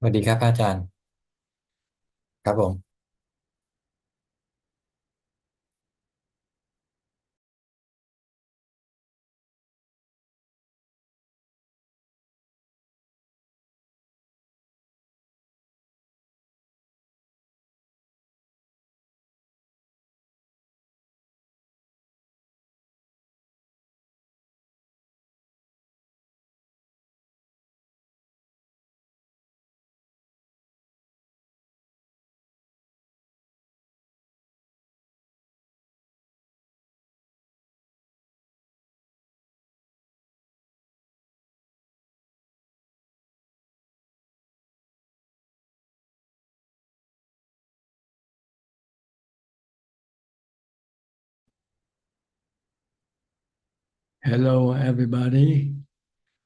สวัสดีครับอาจารย์ครับผม Hello, everybody.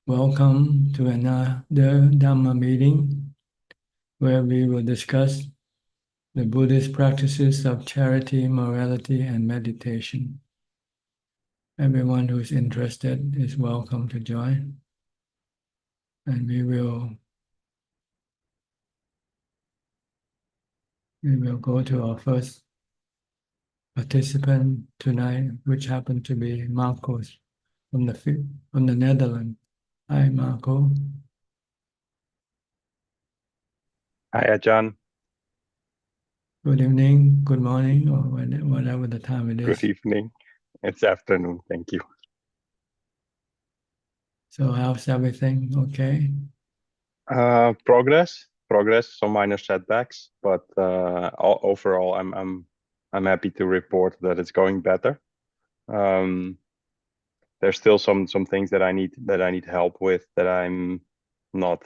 Welcome to another Dhamma meeting where we will discuss the Buddhist practices of charity, morality, and meditation. Everyone who's interested is welcome to join. And we will go to our first participant tonight, which happened to be Marcos from the Netherlands. Hi, Marco. Hi, Ajaan. Good evening, good morning, or whatever the time it Good is. evening. It's afternoon. Thank you. So how's everything? Okay. Progress. Some minor setbacks, but overall, I'm happy to report that it's going better. There's still some things that I need help with that I'm not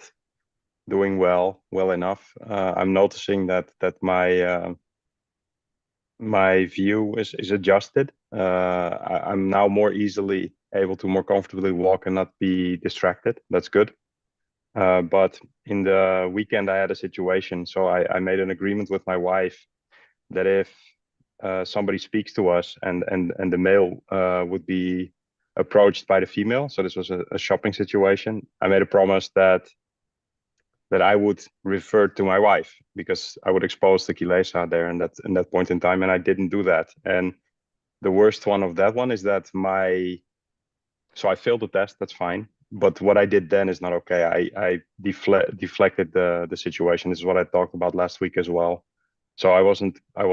doing well enough. I'm noticing that my view is adjusted. I'm now more easily able to more comfortably walk and not be distracted. That's good. But in the weekend, I had a situation. So I made an agreement with my wife that if somebody speaks to us and the male would be approached by the female, so this was a shopping situation, I made a promise that I would refer to my wife because I would expose the kilesa there in that point in time, and I didn't do that. And the worst one of that one is that so I failed the test. That's fine. But what I did then is not okay. I deflected the situation. This is what I talked about last week as well. So I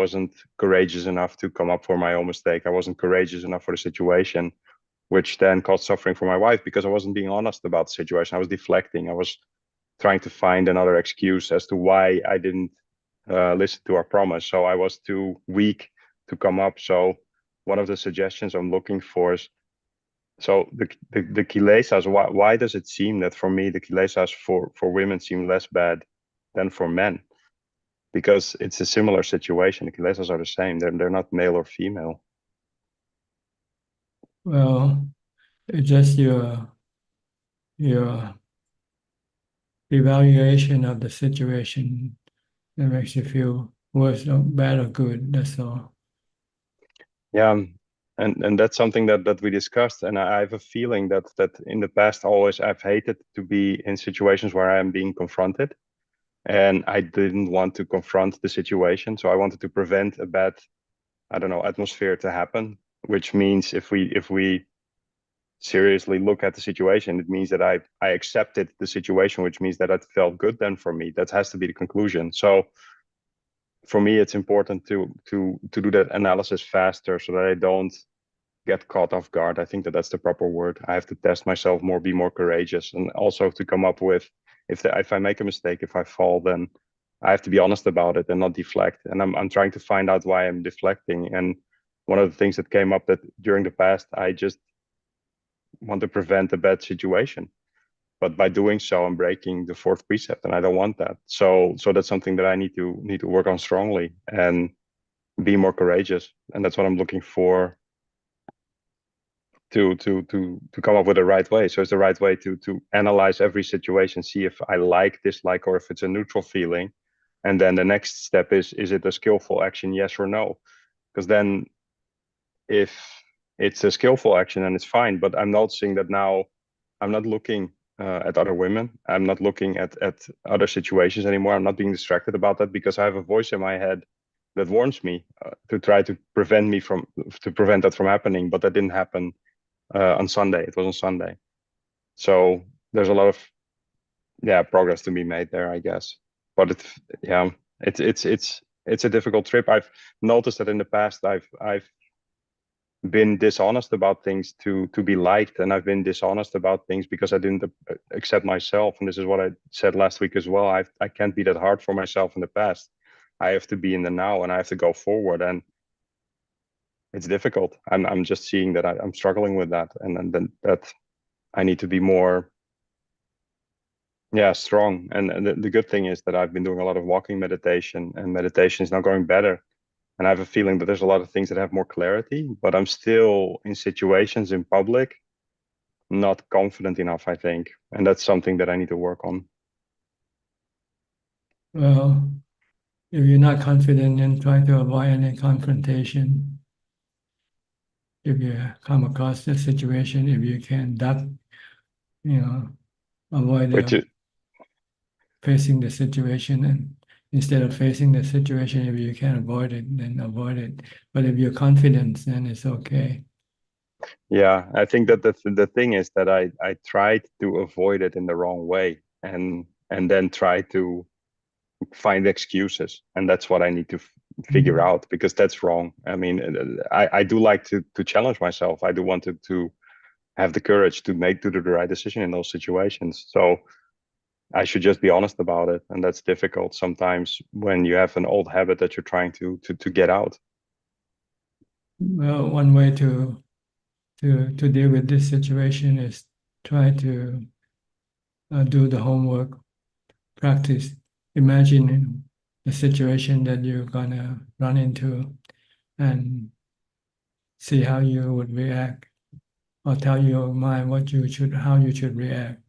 wasn't courageous enough to come up for my own mistake. I wasn't courageous enough for the situation, which then caused suffering for my wife because I wasn't being honest about the situation. I was deflecting. I was trying to find another excuse as to why I didn't listen to our promise. So I was too weak to come up. So one of the suggestions I'm looking for is, so the kilesas, why does it seem that for me the kilesas for women seem less bad than for men? Because it's a similar situation. The kilesas are the same. They're not male or female. Well, it's just your evaluation of the situation that makes you feel worse or bad or good. That's all. Yeah, and that's something that we discussed. And I have a feeling that in the past always I've hated to be in situations where I am being confronted, and I didn't want to confront the situation. So I wanted to prevent a bad, I don't know, atmosphere to happen. Which means if we seriously look at the situation, it means that I accepted the situation, which means that it felt good then for me. That has to be the conclusion. So for me, it's important to do that analysis faster so that I don't get caught off guard. I think that's the proper word. I have to test myself more, be more courageous, and also to come up with, if I make a mistake, if I fall, then I have to be honest about it and not deflect. And I'm trying to find out why I'm deflecting. And one of the things that came up that during the past, I just want to prevent a bad situation. But by doing so, I'm breaking the fourth precept, and I don't want that. So that's something that I need to work on strongly and be more courageous. And that's what I'm looking for to come up with the right way. So it's the right way to analyze every situation, see if I like, dislike, or if it's a neutral feeling. And then the next step is it a skillful action, yes or no? Because then if it's a skillful action, then it's fine. But I'm noticing that now I'm not looking at other women. I'm not looking at other situations anymore. I'm not being distracted about that because I have a voice in my head that warns me to try to prevent that from happening. But that didn't happen on Sunday. It was on Sunday. So there's a lot of progress to be made there, I guess. But it's a difficult trip. I've noticed that in the past I've been dishonest about things to be liked, and I've been dishonest about things because I didn't accept myself. And this is what I said last week as well. I can't be that hard for myself in the past. I have to be in the now, and I have to go forward, and it's difficult. I'm just seeing that I'm struggling with that, and then that I need to be more strong. And the good thing is that I've been doing a lot of walking meditation, and meditation is now going better. And I have a feeling that there's a lot of things that have more clarity, but I'm still in situations in public not confident enough, I think. And that's something that I need to work on. Well, if you're not confident, then try to avoid any confrontation. If you come across the situation, if you can duck, avoid Which is, facing the situation, and instead of facing the situation, if you can avoid it, then avoid it. But if you're confident, then it's okay. yeah, I think that the thing is that I tried to avoid it in the wrong way, and then try to find excuses, and that's what I need to figure out, because that's wrong. I mean, I do like to challenge myself. I do want to have the courage to do the right decision in those situations. So I should just be honest about it, and that's difficult sometimes when you have an old habit that you're trying to get out. Well, one way to deal with this situation is try to do the homework, practice, imagine the situation that you're gonna run into, and see how you would react, or tell your mind how you should react.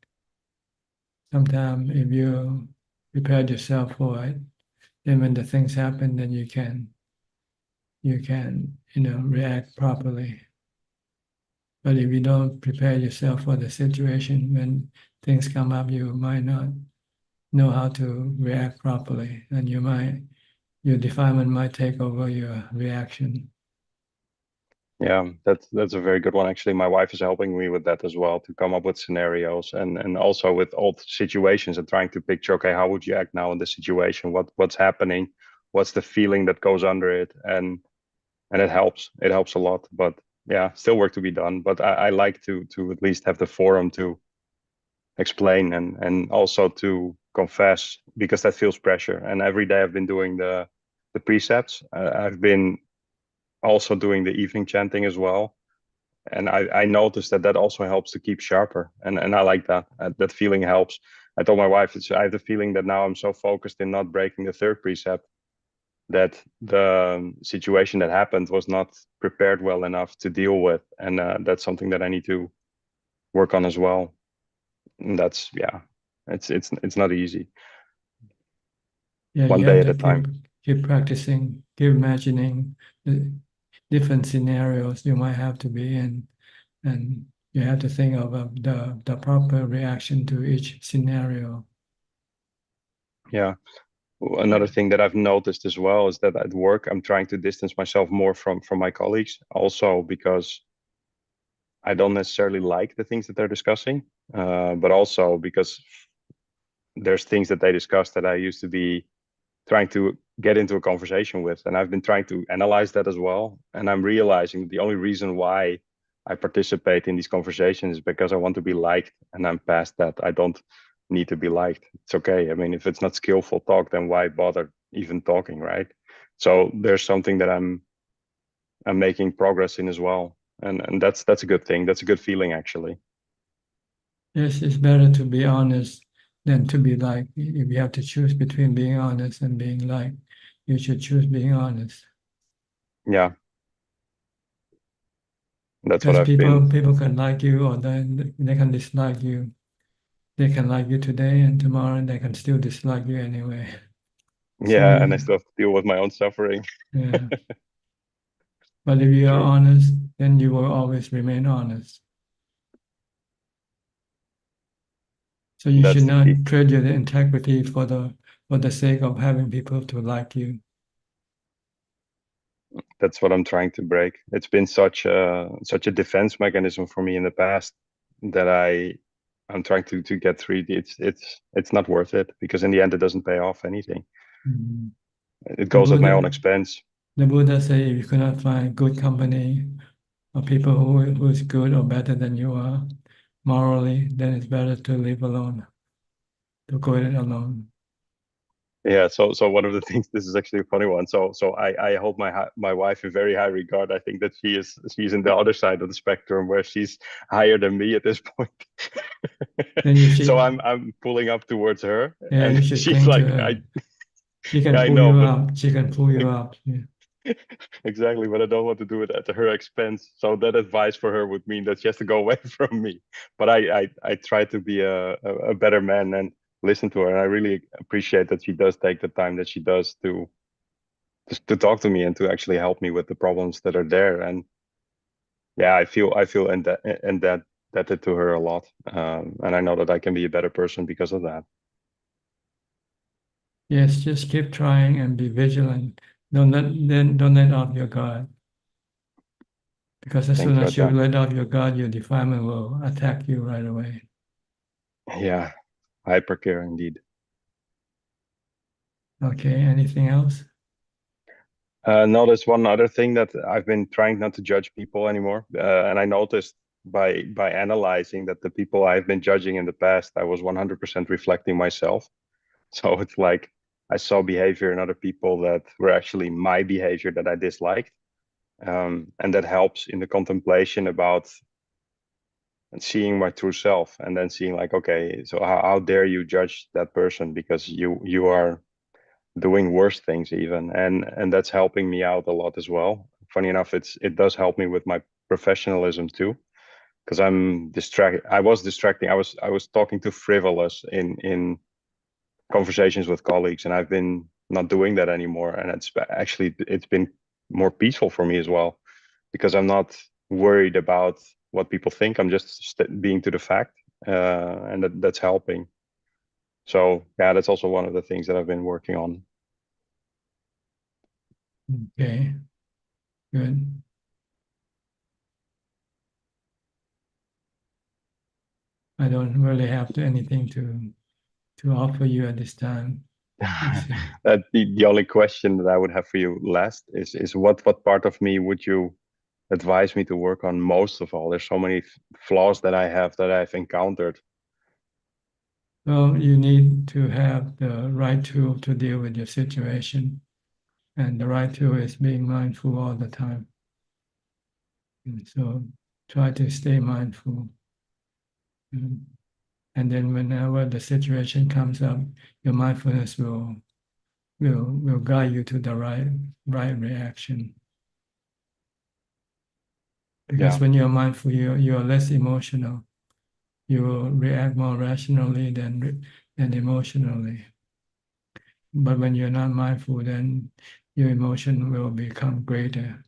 Sometimes if you prepare yourself for it, then when the things happen, then you can react properly. But if you don't prepare yourself for the situation, when things come up, you might not know how to react properly, and your defilement might take over your reaction. Yeah, that's a very good one. Actually, my wife is helping me with that as well, to come up with scenarios, and also with old situations, and trying to picture, okay, how would you act now in this situation? What's happening? What's the feeling that goes under it? And it helps. It helps a lot. But yeah, still work to be done. But I like to at least have the forum to explain, and also to confess, because that feels pressure. And every day I've been doing the precepts. I've been also doing the evening chanting as well. And I noticed that also helps to keep sharper. And I like that. That feeling helps. I told my wife, I have the feeling that now I'm so focused in not breaking the third precept, that the situation that happened was not prepared well enough to deal with. And that's something that I need to work on as well. And that's, it's not easy. Yeah, One you day have at to a time. keep practicing, keep imagining the different scenarios you might have to be in, and you have to think of the proper reaction to each scenario. Yeah. Another thing that I've noticed as well is that at work, I'm trying to distance myself more from my colleagues, also because I don't necessarily like the things that they're discussing, but also because there's things that they discuss that I used to be trying to get into a conversation with. And I've been trying to analyze that as well. And I'm realizing the only reason why I participate in these conversations is because I want to be liked. And I'm past that. I don't need to be liked. It's okay. I mean, if it's not skillful talk, then why bother even talking, right? So there's something that I'm making progress in as well. And that's a good thing. That's a good feeling, actually. Yes, it's better to be honest than to be liked. If you have to choose between being honest and being liked, you should choose being honest. Yeah, that's what Because I've been. people can like you, or then they can dislike you. They can like you today, and tomorrow they can still dislike you anyway. So Yeah, and I still have to deal with my own suffering. yeah. But if you are True. honest, then you will always remain honest. So you That's should the not key. trade your integrity for the sake of having people to like you. That's what I'm trying to break. It's been such a defense mechanism for me in the past that I'm trying to get through. It's not worth it, because in the end it doesn't pay off anything. Mhm. It The goes at my own Buddha, expense. the Buddha say if you cannot find good company or people who is good or better than you are morally, then it's better to live alone, to go it alone. Yeah. So one of the things, this is actually a funny one. So I hold my wife in very high regard. I think that she's in the other side of the spectrum, where she's higher than me at this point. Then you So should, I'm pulling up towards her, yeah, and you should she's cling to like, her. She can I pull know, you but up. She can pull you up. Yeah. exactly, but I don't want to do it at her expense. So that advice for her would mean that she has to go away from me. But I try to be a better man and listen to her, and I really appreciate that she does take the time that she does to just to talk to me and to actually help me with the problems that are there. And yeah, I feel indebted to her a lot, and I know that I can be a better person because of that. Yes, just keep trying and be vigilant. Don't let off your guard. Because as soon Thank you, as you Ajaan. let off your guard, your defilement will attack you right away. Yeah, hypercare indeed. Okay, anything else? No, there's one other thing that I've been trying not to judge people anymore, and I noticed by analyzing that the people I've been judging in the past, I was 100% reflecting myself. So it's like I saw behavior in other people that were actually my behavior that I disliked, and that helps in the contemplation about seeing my true self, and then seeing like, okay, so how dare you judge that person, because you are doing worse things even, and that's helping me out a lot as well. Funny enough, it does help me with my professionalism too, because I was distracting. I was talking too frivolous in conversations with colleagues, and I've been not doing that anymore, and it's been more peaceful for me as well, because I'm not worried about what people think. I'm just being to the fact, and that's helping. So yeah, that's also one of the things that I've been working on. Okay, good. I don't really have anything to offer you at this time. The only question that I would have for you last is what part of me would you advise me to work on most of all? There's so many flaws that I have that I've encountered. Well, you need to have the right tool to deal with your situation. And the right tool is being mindful all the time. And so try to stay mindful. And then whenever the situation comes up, your mindfulness will guide you to the right reaction. Because Yeah, when you're mindful, you're less emotional. You will react more rationally than emotionally. But when you're not mindful, then your emotion will become greater,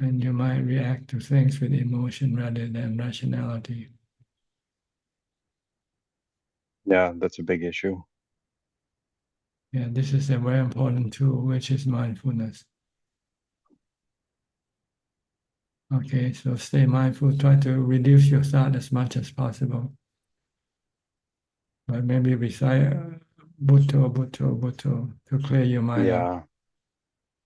and you might react to things with emotion rather than rationality. yeah, that's a big issue. Yeah, this is a very important tool, which is mindfulness. Okay, so stay mindful, try to reduce your thought as much as possible. But maybe recite Bhutto, Bhutto, Bhutto to clear your mind out. Yeah,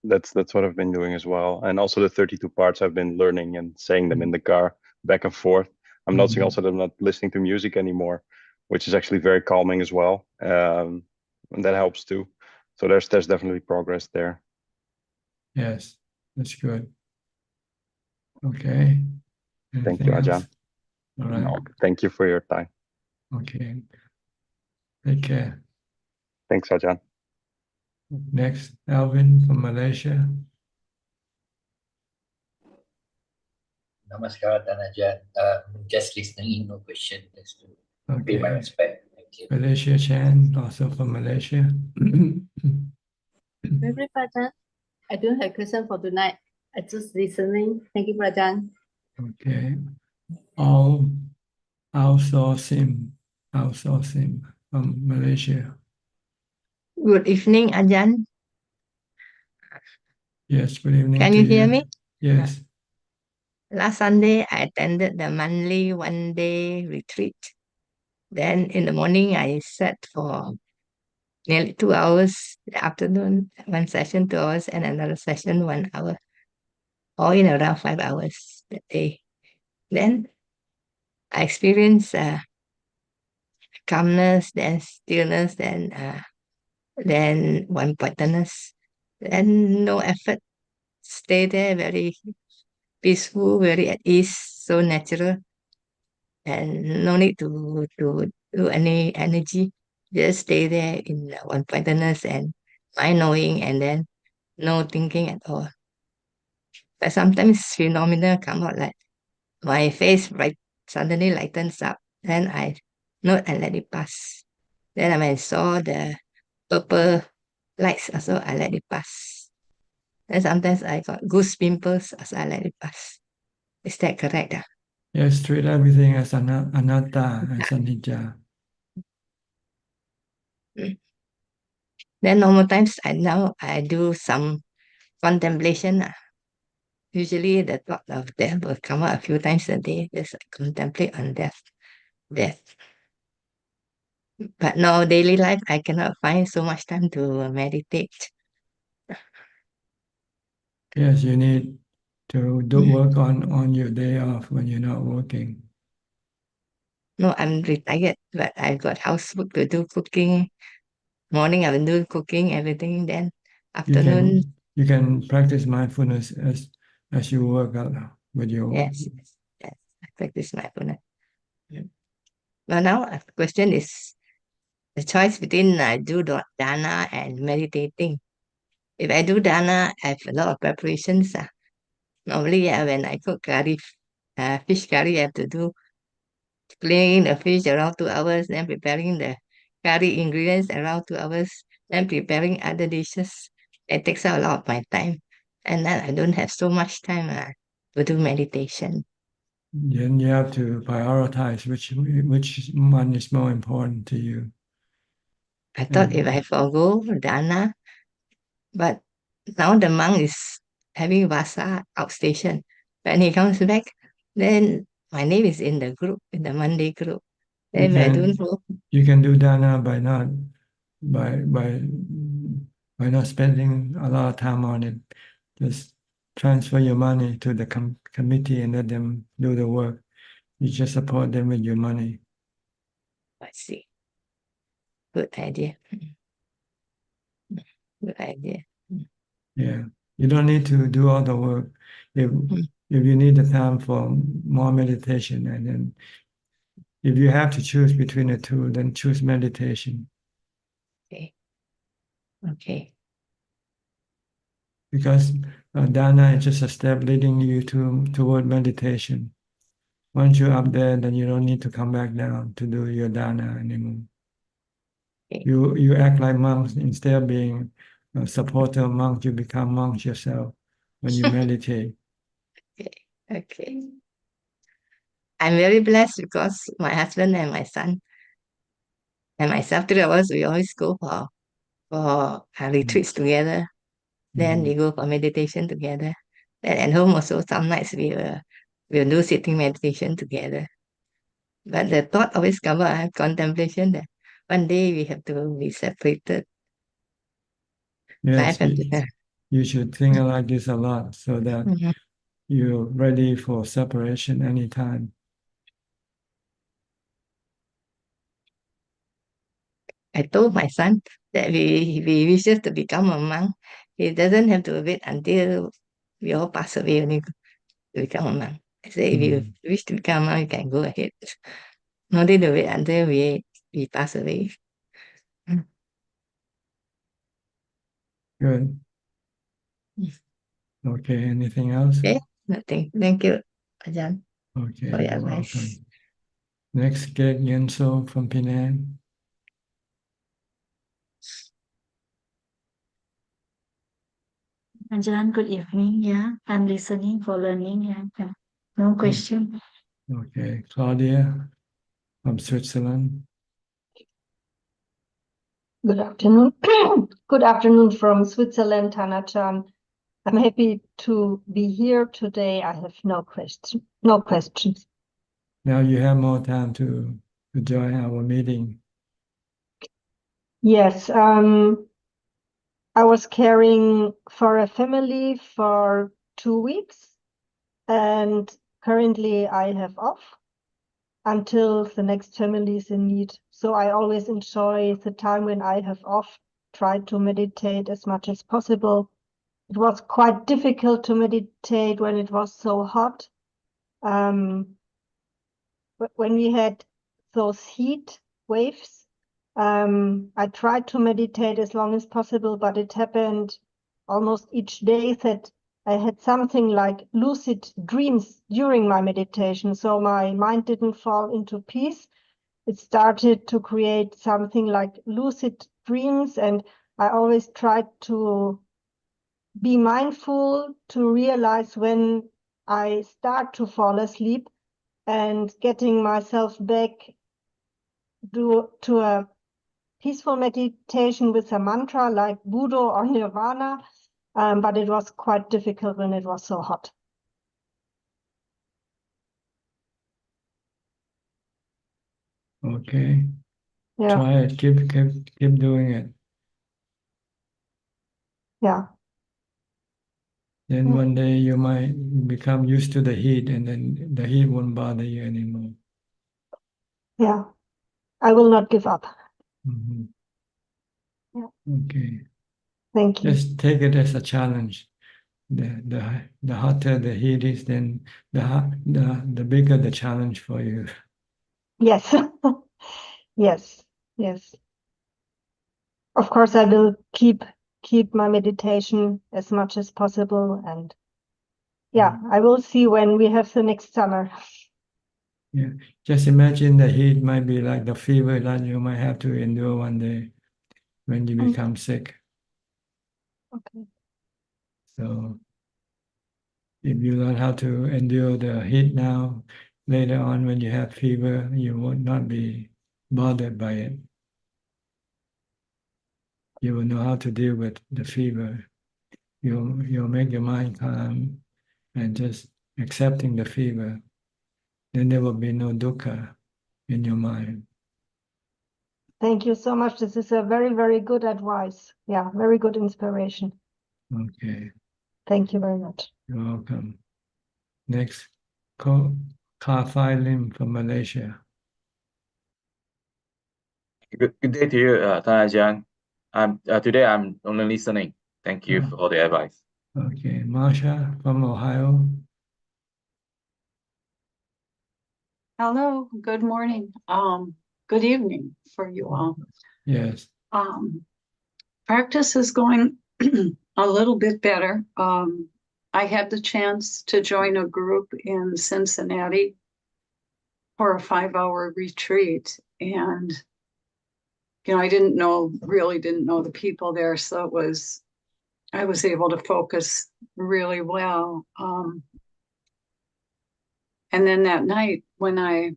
that's what I've been doing as well. And also the 32 parts I've been learning and saying them in the car back and forth. I'm noticing also that I'm not listening to music anymore, which is actually very calming as well. And that helps too. So there's definitely progress there. Yes, that's good. Okay, Thank you, anything else? Ajaan. All right, No, thank you for your time. okay, take care. Thanks, Ajaan. Next, Alvin from Malaysia. Namaskar, Ajaan. Just listening, no question. Just to pay my Okay, respect. Thank you. Malaysia Chan, also from Malaysia. Very Prajan. I don't have question for tonight. I just listening. Thank you, Prajan. Okay, all outsourcing. outsourcing from Malaysia. Good evening, Ajaan. Yes, good evening Can to you hear me? Yes. Last Sunday, I attended the monthly one-day retreat. Then in the morning, I sat for nearly 2 hours. The afternoon, one session, 2 hours, and another session, 1 hour. All in around 5 hours that day. Then I experienced calmness, then stillness, then one-pointedness. Then no effort. Stay there, very peaceful, very at ease, so natural, and no need to do any energy. Just stay there in one-pointedness and mind knowing, and then no thinking at all. But sometimes phenomena come out like my face right suddenly lightens up. Then I note and let it pass. Then when I saw the purple lights also, I let it pass. Then sometimes I got goose pimples as I let it pass. Is that correct? Yes, treat everything as anatta, as anicca. Mm. Then normal times I do some contemplation. Usually the thought of death will come out a few times a day. Just contemplate on death. But now daily life I cannot find so much time to meditate. Yes, you need to do work on your day off when you're not working. No, I'm retired, but I got housework to do, cooking. Morning I will do cooking, everything. Then afternoon, You can practice mindfulness as you work out with your yes, I practice mindfulness. But now the question is the choice between I do dana and meditating. If I do dana, I have a lot of preparations. Normally, when I cook curry, fish curry, I have to do cleaning the fish around 2 hours, then preparing the curry ingredients around 2 hours, then preparing other dishes. It takes up a lot of my time. And then I don't have so much time to do meditation. Then you have to prioritize which one is more important to you. I thought if I forgo dana, but now the monk is having vasa outstation. When he comes back, then my name is in the group, in the Monday group. Then I don't know. You can do dana by not by not spending a lot of time on it. Just transfer your money to the committee and let them do the work. You just support them with your money. I see. Good idea. Good idea. Yeah, you don't need to do all the work. If you need the time for more meditation, and then if you have to choose between the two, then choose meditation. Okay. Okay. Because dana is just a step leading you toward meditation. Once you're up there, then you don't need to come back down to do your dana anymore. Okay. You act like monks instead of being a supporter of monks. You become monks yourself when you meditate. Okay. Okay. I'm very blessed because my husband and my son and myself, 3 of us, we always go for retreats together. Then we go for meditation together. Then at home also, some nights we'll do sitting meditation together. But the thought always comes up, contemplation, that one day we have to be separated. Yes, Life have to, you should think like this a lot so that Mhm. you're ready for separation anytime. I told my son that we wishes to become a monk. He doesn't have to wait until we all pass away only to become a monk. I say, if you wish to become a monk, you can go ahead. No need to wait until we pass away. Good. Okay, anything else? Okay, nothing. Thank you, Ajaan, Okay, for your you're advice. welcome. Next, get Yenso from Penang. Ajaan, good evening. Yeah, I'm listening for learning. Yeah. No question. Okay, Claudia from Switzerland. Good afternoon. Good afternoon from Switzerland, Ajaan. I'm happy to be here today. I have no questions. Now you have more time to join our meeting. Yes, I was caring for a family for 2 weeks, and currently I have off until the next family is in need. So I always enjoy the time when I have off, try to meditate as much as possible. It was quite difficult to meditate when it was so hot. When we had those heat waves, I tried to meditate as long as possible, but it happened almost each day that I had something like lucid dreams during my meditation. So my mind didn't fall into peace. It started to create something like lucid dreams, and I always tried to be mindful to realize when I start to fall asleep and getting myself back to a peaceful meditation with a mantra like Buddha or Nirvana. But it was quite difficult when it was so hot. Okay. Yeah. Try it. Keep doing it. Yeah. Then one day you might become used to the heat, and then the heat won't bother you anymore. Yeah. I will not give up. Mm-hmm. Yeah. Okay. Thank you. Just take it as a challenge. The hotter the heat is, then the bigger the challenge for you. Yes. Yes. Yes. Of course, I will keep my meditation as much as possible, and yeah, I will see when we have the next summer. Yeah. Just imagine the heat might be like the fever that you might have to endure one day when you become sick. Okay. So if you learn how to endure the heat now, later on when you have fever, you will not be bothered by it. You will know how to deal with the fever. You'll make your mind calm and just accepting the fever. Then there will be no dukkha in your mind. Thank you so much. This is a very, very good advice. Yeah, very good inspiration. Okay. Thank you very much. You're welcome. Next, Ka Lim from Malaysia. Good day to you, Ajaan. Today I'm only listening. Thank you for the advice. Okay, Marsha from Ohio. Hello, good morning. Good evening for you all. Yes. Practice is going a little bit better. I had the chance to join a group in Cincinnati for a 5-hour retreat, and I really didn't know the people there, so I was able to focus really well. And then that night when I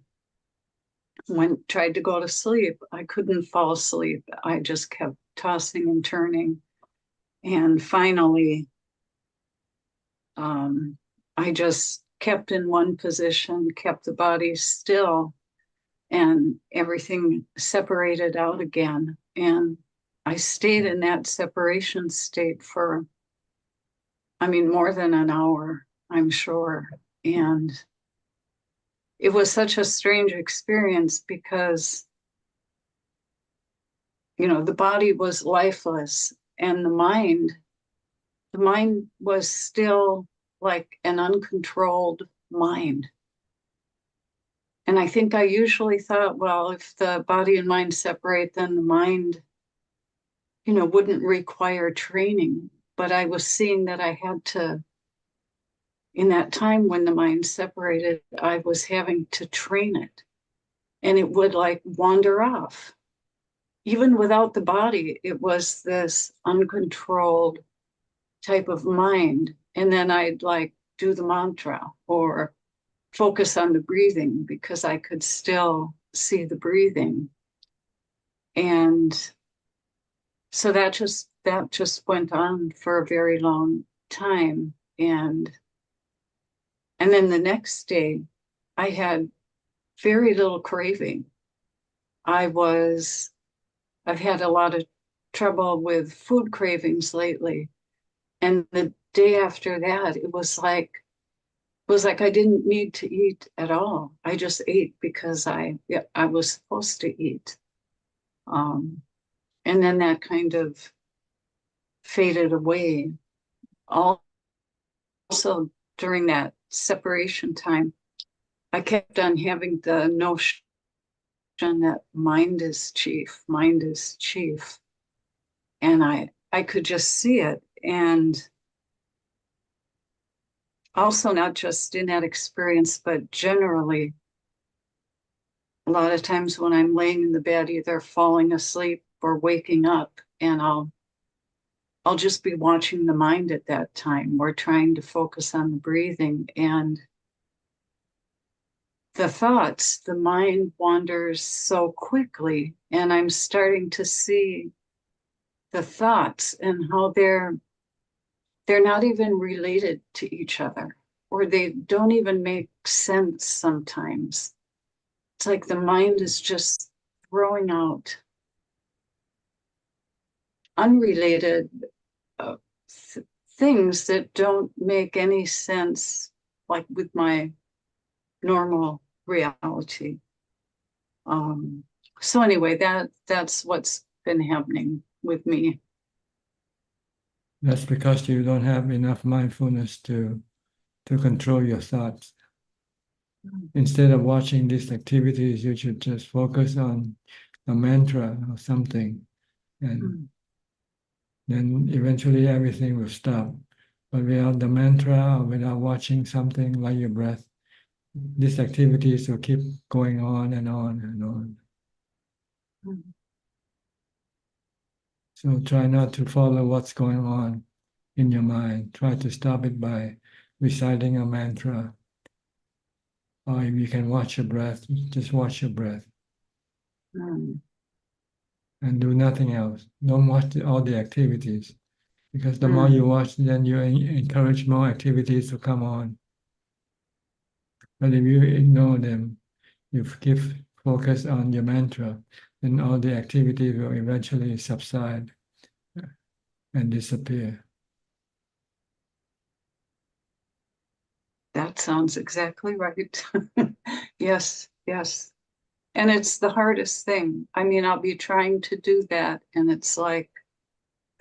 tried to go to sleep, I couldn't fall asleep. I just kept tossing and turning. And finally, I just kept in one position, kept the body still, and everything separated out again. And I stayed in that separation state for, more than an hour, I'm sure. And it was such a strange experience because the body was lifeless and the mind was still like an uncontrolled mind. And I think I usually thought, well, if the body and mind separate, then the mind, wouldn't require training. But I was seeing that I had to, in that time when the mind separated, I was having to train it. And it would like wander off. Even without the body, it was this uncontrolled type of mind. And then I'd like do the mantra or focus on the breathing because I could still see the breathing. And So that just went on for a very long time. And then the next day I had very little craving. I've had a lot of trouble with food cravings lately. And the day after that, it was like I didn't need to eat at all. I just ate because I was supposed to eat. And then that kind of faded away. Also, during that separation time, I kept on having the notion that mind is chief, mind is chief. And I could just see it. And also not just in that experience, but generally, a lot of times when I'm laying in the bed, either falling asleep or waking up, and I'll just be watching the mind at that time. We're trying to focus on the breathing, and the thoughts, the mind wanders so quickly, and I'm starting to see the thoughts and how they're not even related to each other, or they don't even make sense sometimes. It's like the mind is just throwing out unrelated things that don't make any sense, like with my normal reality. So anyway, that's what's been happening with me. That's because you don't have enough mindfulness to control your thoughts. Instead of watching these activities, you should just focus on a mantra or something, and then eventually everything will stop. But without the mantra or without watching something like your breath, these activities will keep going on and on and on. So try not to follow what's going on in your mind. Try to stop it by reciting a mantra. Or if you can watch your breath, just watch your breath. And do nothing else. Don't watch all the activities. Because the more you watch, then you encourage more activities to come on. But if you ignore them, you keep focus on your mantra, then all the activity will eventually subside and disappear. That sounds exactly right. Yes, yes. And it's the hardest thing. I mean, I'll be trying to do that, and it's like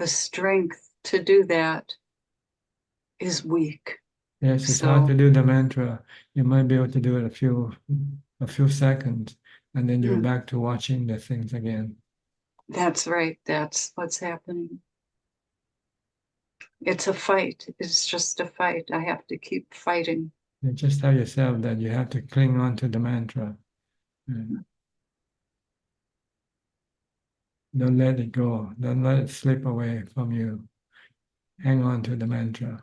the strength to do that is weak. Yes, it's hard to do the mantra. You might be able to do it a few seconds, and then you're back to watching the things again. That's right. That's what's happening. It's a fight. It's just a fight. I have to keep fighting. You just tell yourself that you have to cling on to the mantra. Don't let it go. Don't let it slip away from you. Hang on to the mantra.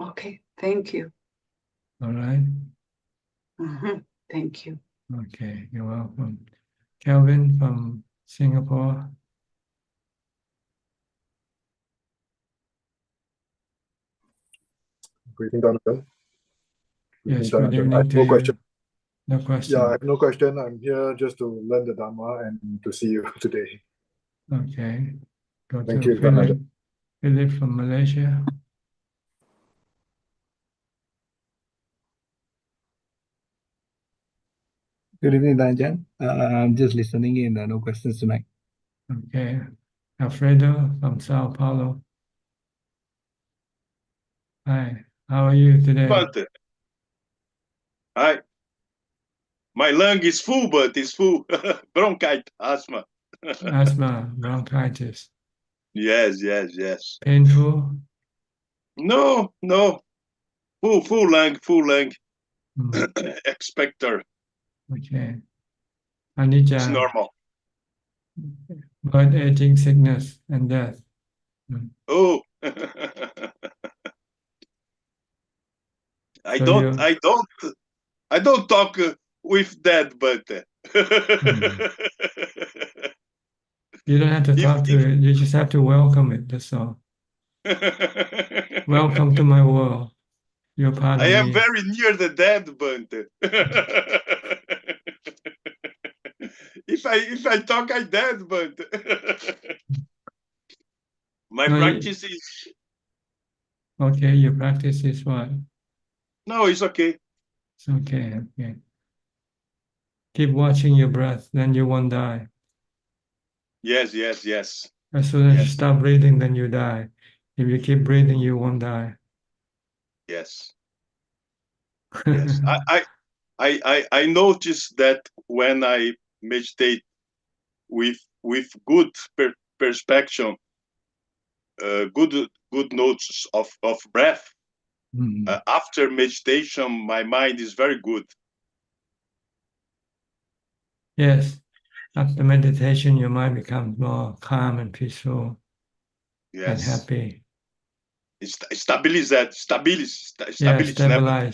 Okay, thank you. All right? Thank you. Okay, you're welcome. Kelvin from Singapore. Greeting, Donovan. Yes, Donovan. good evening I have to no you. question. No question. Yeah, I have no question. I'm here just to learn the Dharma and to see you today. Okay. Go Thank to you, Philip. Donovan. Philip from Malaysia. Good evening, Ajaan. I'm just listening in. No questions tonight. Okay. Alfredo from Sao Paulo. Hi. How are you today? But my lung is full, but it's full bronchitis, asthma. Asthma, bronchitis. Yes. Painful? No. Full lung. Expector. Okay. Anicca. It's normal. Birth, aging, sickness, and death. Oh. I don't talk with that, but You don't have to talk to it. You just have to welcome it. That's all. Welcome to my world. You're part I of am me. very near the dead, Bante. If I talk, I dead, but my No, practice is okay, your practice is what? no, it's okay. It's okay, okay. Keep watching your breath, then you won't die. Yes, yes, yes, As soon as you yes, stop breathing, then you die. If you keep breathing, you won't die. yes, yes. I notice that when I meditate with good perspective, good notes of breath. After meditation, my mind is very good. Yes, after meditation, your mind becomes more calm and peaceful and Yes, happy. Stabilize, Yeah, never.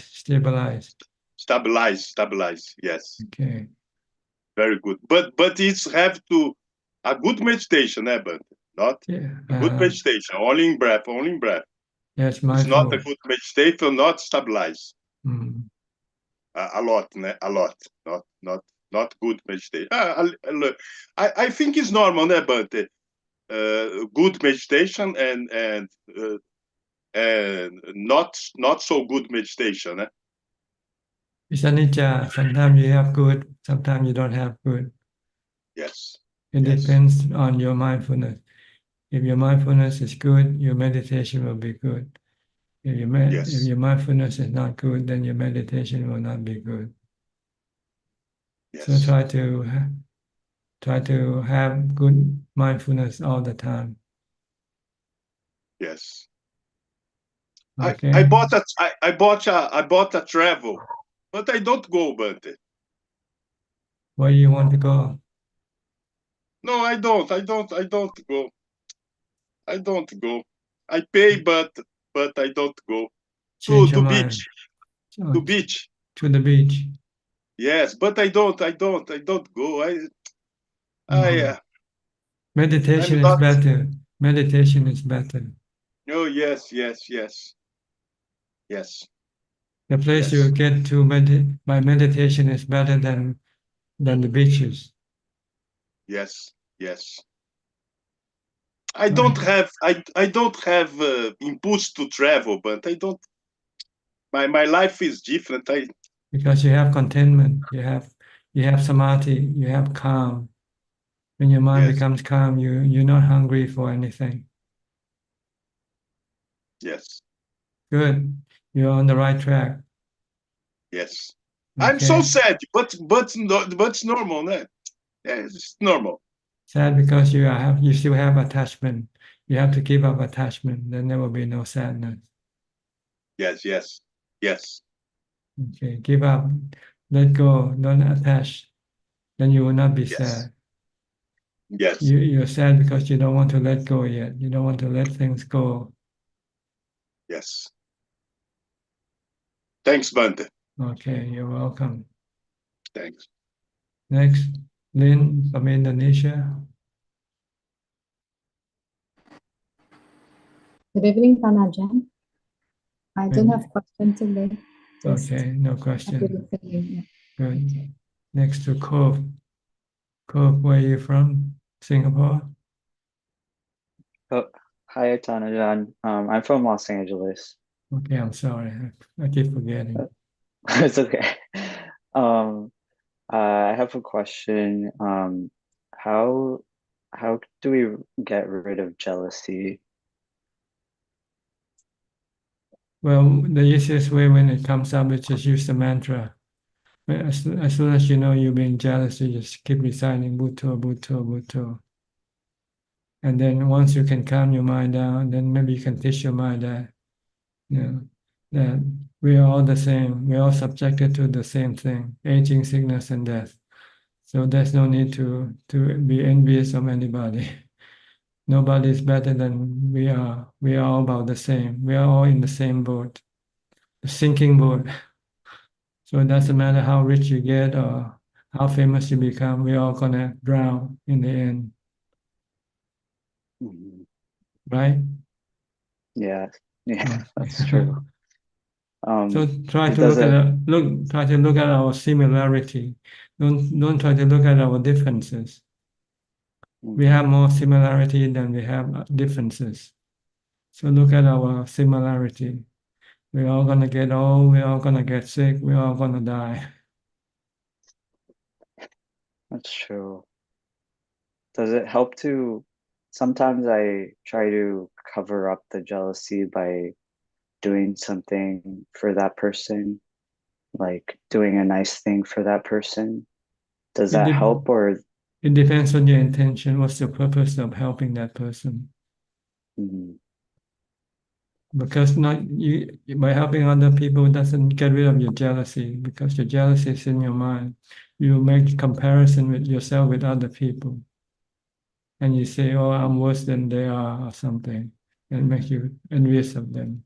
Stabilize. Yes. Okay. Very good. But it's have to a good meditation, but not a good meditation. Only in breath. Yes, It's mindful. not a good meditation. Not stabilize. Mm. A lot. Not good meditation. I think it's normal, but good meditation and not so good meditation. It's anicca. Sometimes you have good, sometimes you don't have good. Yes. It depends on your mindfulness. If your mindfulness is good, your meditation will be good. If your mindfulness is not good, then your meditation will not be good. Yes. So try to have good mindfulness all the time. Yes. Okay. I bought a travel, but I don't go, Bante. Where you want to go? No, I don't go. I don't go. I pay, but I don't go. Change your To mind. beach. To beach. To the beach. Yes, but I don't go. Meditation I'm is not. better. Meditation is better. Oh, yes. The place you get to by meditation is better than the beaches. Yes. I don't have impulse to travel, but I don't. My life is different. Because you have contentment, you have samadhi, you have calm. When your mind becomes calm, you're not hungry for anything. Yes. Good. You're on the right track. Yes. Okay. I'm so sad, but it's normal, né? Yeah, it's normal. Sad because you still have attachment. You have to give up attachment. Then there will be no sadness. Yes. Okay, give up, let go, don't attach. Then you will not be sad. Yes. You're sad because you don't want to let go yet. You don't want to let things go. Yes. Thanks, Bante. Okay, you're welcome. Thanks. Next, Lynn from Indonesia. Good evening, Ajaan. I don't have questions today. Okay, no question. Yeah. Good. Next to Cove. Cove, where are you from? Singapore? Oh, hi, Ajaan. I'm from Los Angeles. Okay, I'm sorry. I keep forgetting. It's okay. I have a question. How do we get rid of jealousy? Well, the easiest way when it comes up is just use the mantra. As soon as you know you're being jealous, you just keep reciting Bhutto, Bhutto, Bhutto. And then once you can calm your mind down, then maybe you can teach your mind that, that we are all the same. We're all subjected to the same thing, aging, sickness, and death. So there's no need to be envious of anybody. Nobody is better than we are. We are all about the same. We are all in the same boat, the sinking boat. So it doesn't matter how rich you get or how famous you become, we're all gonna drown in the end. Mhm. right? Yeah, yeah, Okay. that's true. So try It to look at doesn't. try to look at our similarity. Don't try to look at our differences. We have more similarity than we have differences. So look at our similarity. We're all gonna get old, we're all gonna get sick, we're all gonna die. That's true. Does it help to? Sometimes I try to cover up the jealousy by doing something for that person, like doing a nice thing for that person. Does It, that de- help, or? it depends on your intention. What's the purpose of helping that person? Because not you by helping other people doesn't get rid of your jealousy, because your jealousy is in your mind. You make comparison with yourself with other people, and you say, "Oh, I'm worse than they are," or something, and makes you envious of them.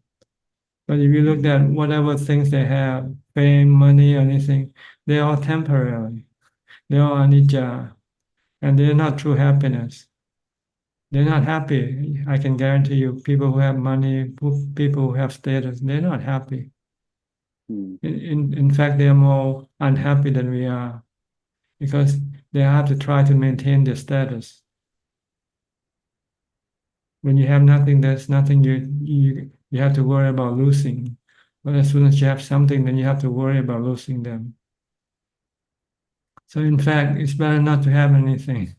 But if you look at whatever things they have, fame, money, anything, they're all temporary. They're all anicca, and they're not true happiness. They're not happy. I can guarantee you, people who have money, people who have status, they're not happy. In fact, they are more unhappy than we are, because they have to try to maintain their status. When you have nothing, there's nothing you have to worry about losing. But as soon as you have something, then you have to worry about losing them. So in fact, it's better not to have anything.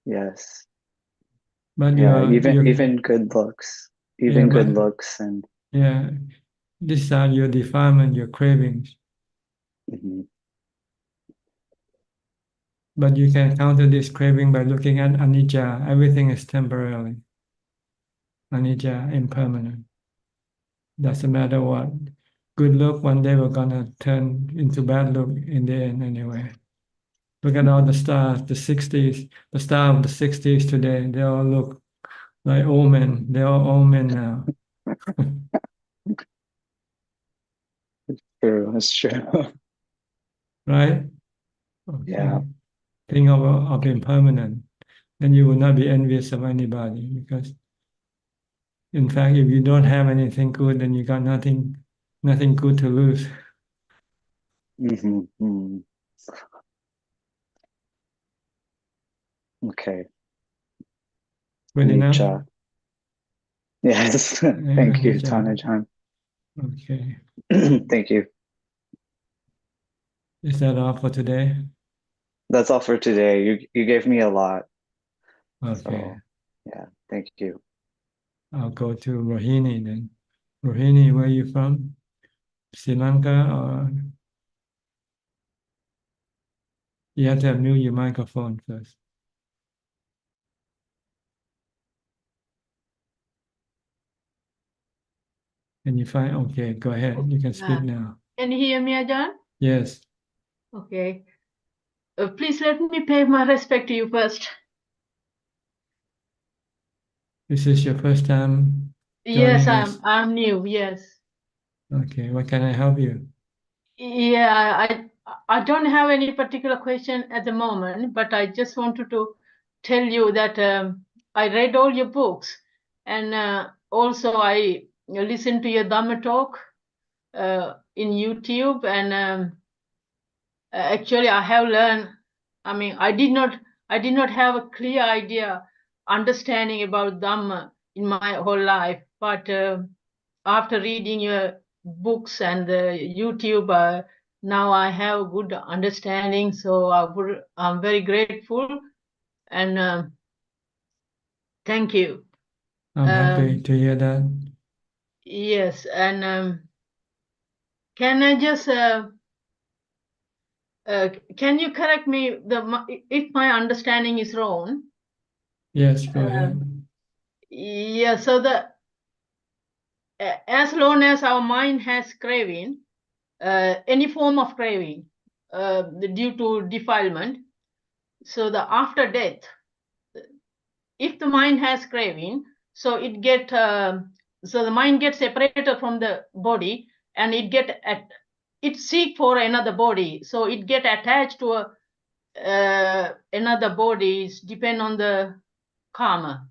Yes. But Yeah, you're even good looks, yeah, even but good looks, and yeah, these are your defilement, your cravings. But you can counter this craving by looking at anicca. Everything is temporary. Anicca, impermanent. Doesn't matter what. Good look, one day we're gonna turn into bad look in the end anyway. Look at all the stars, the 60s, the star of the 60s today, they all look like old men. They're all old men now. true, that's true. Right? Yeah. Okay. Think of impermanent. Then you will not be envious of anybody, because in fact, if you don't have anything good, then you got nothing good to lose. Okay. Good enough? Anicca. Yes. Yeah, Thank you, anicca. Ajaan. Okay. Thank you. Is that all for today? That's all for today. You gave me a lot. Okay. So yeah, thank you. I'll go to Rohini then. Rohini, where are you from? Sri Lanka, or you have to mute your microphone first. Can you find? Okay, go ahead. You can speak now. Can you hear me, Ajahn? Yes. Okay. Please let me pay my respect to you first. This is your first time Yes, joining us? I'm new. Yes. Okay. What can I help you? Yeah, I don't have any particular question at the moment, but I just wanted to tell you that I read all your books, and also I listened to your Dhamma talk in YouTube, and actually I have learned. I mean, I did not have a clear idea, understanding about Dhamma in my whole life, but after reading your books and YouTube, now I have a good understanding. So I'm very grateful, and thank you. I'm happy to hear that. Yes, and can I just can you correct me if my understanding is wrong? Yes, go ahead. Yeah, so as long as our mind has craving, any form of craving due to defilement, so the after death, if the mind has craving, so so the mind gets separated from the body, and it seek for another body, so it get attached to another bodies depend on the karma.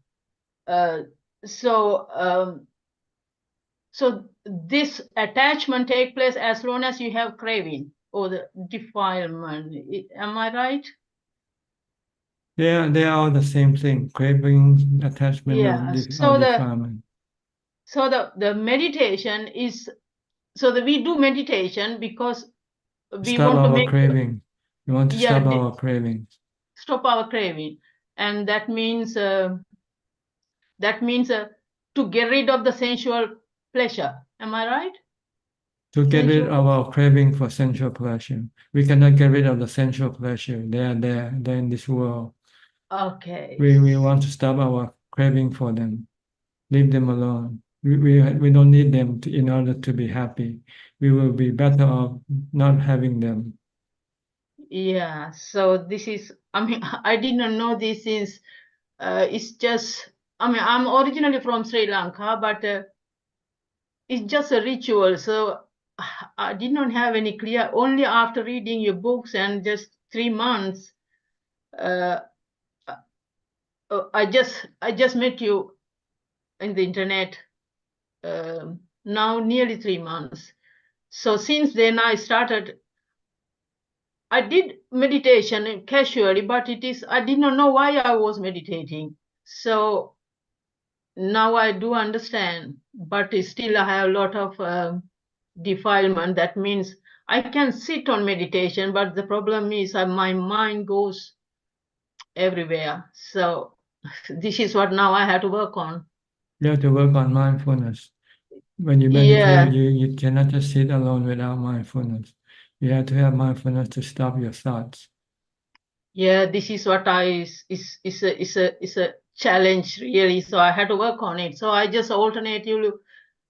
So this attachment take place as long as you have craving or the defilement. Am I right? They are all the same thing: craving, attachment, Yeah. or So defilement. the meditation is we do meditation because we Stop want to our make craving. We want to stop yeah our cravings. stop our craving, and that means to get rid of the sensual pleasure. Am I right? To get rid Sensual. of our craving for sensual pleasure. We cannot get rid of the sensual pleasure. They are there. They're in this world. Okay. We want to stop our craving for them. Leave them alone. We don't need them in order to be happy. We will be better off not having them. Yeah. So this is. I mean, I did not know this is. It's just. I mean, I'm originally from Sri Lanka, but it's just a ritual. So I did not have any clear. Only after reading your books and just 3 months, uh, I just met you in the internet. Now nearly 3 months. So since then I did meditation casually, but I did not know why I was meditating. So now I do understand, but still I have a lot of defilement. That means I can sit on meditation, but the problem is my mind goes everywhere. So this is what now I have to work on. You have to work on mindfulness. When you Yeah. meditate, you cannot just sit alone without mindfulness. You have to have mindfulness to stop your thoughts. Yeah, this is what is a challenge really. So I had to work on it. So I just alternatively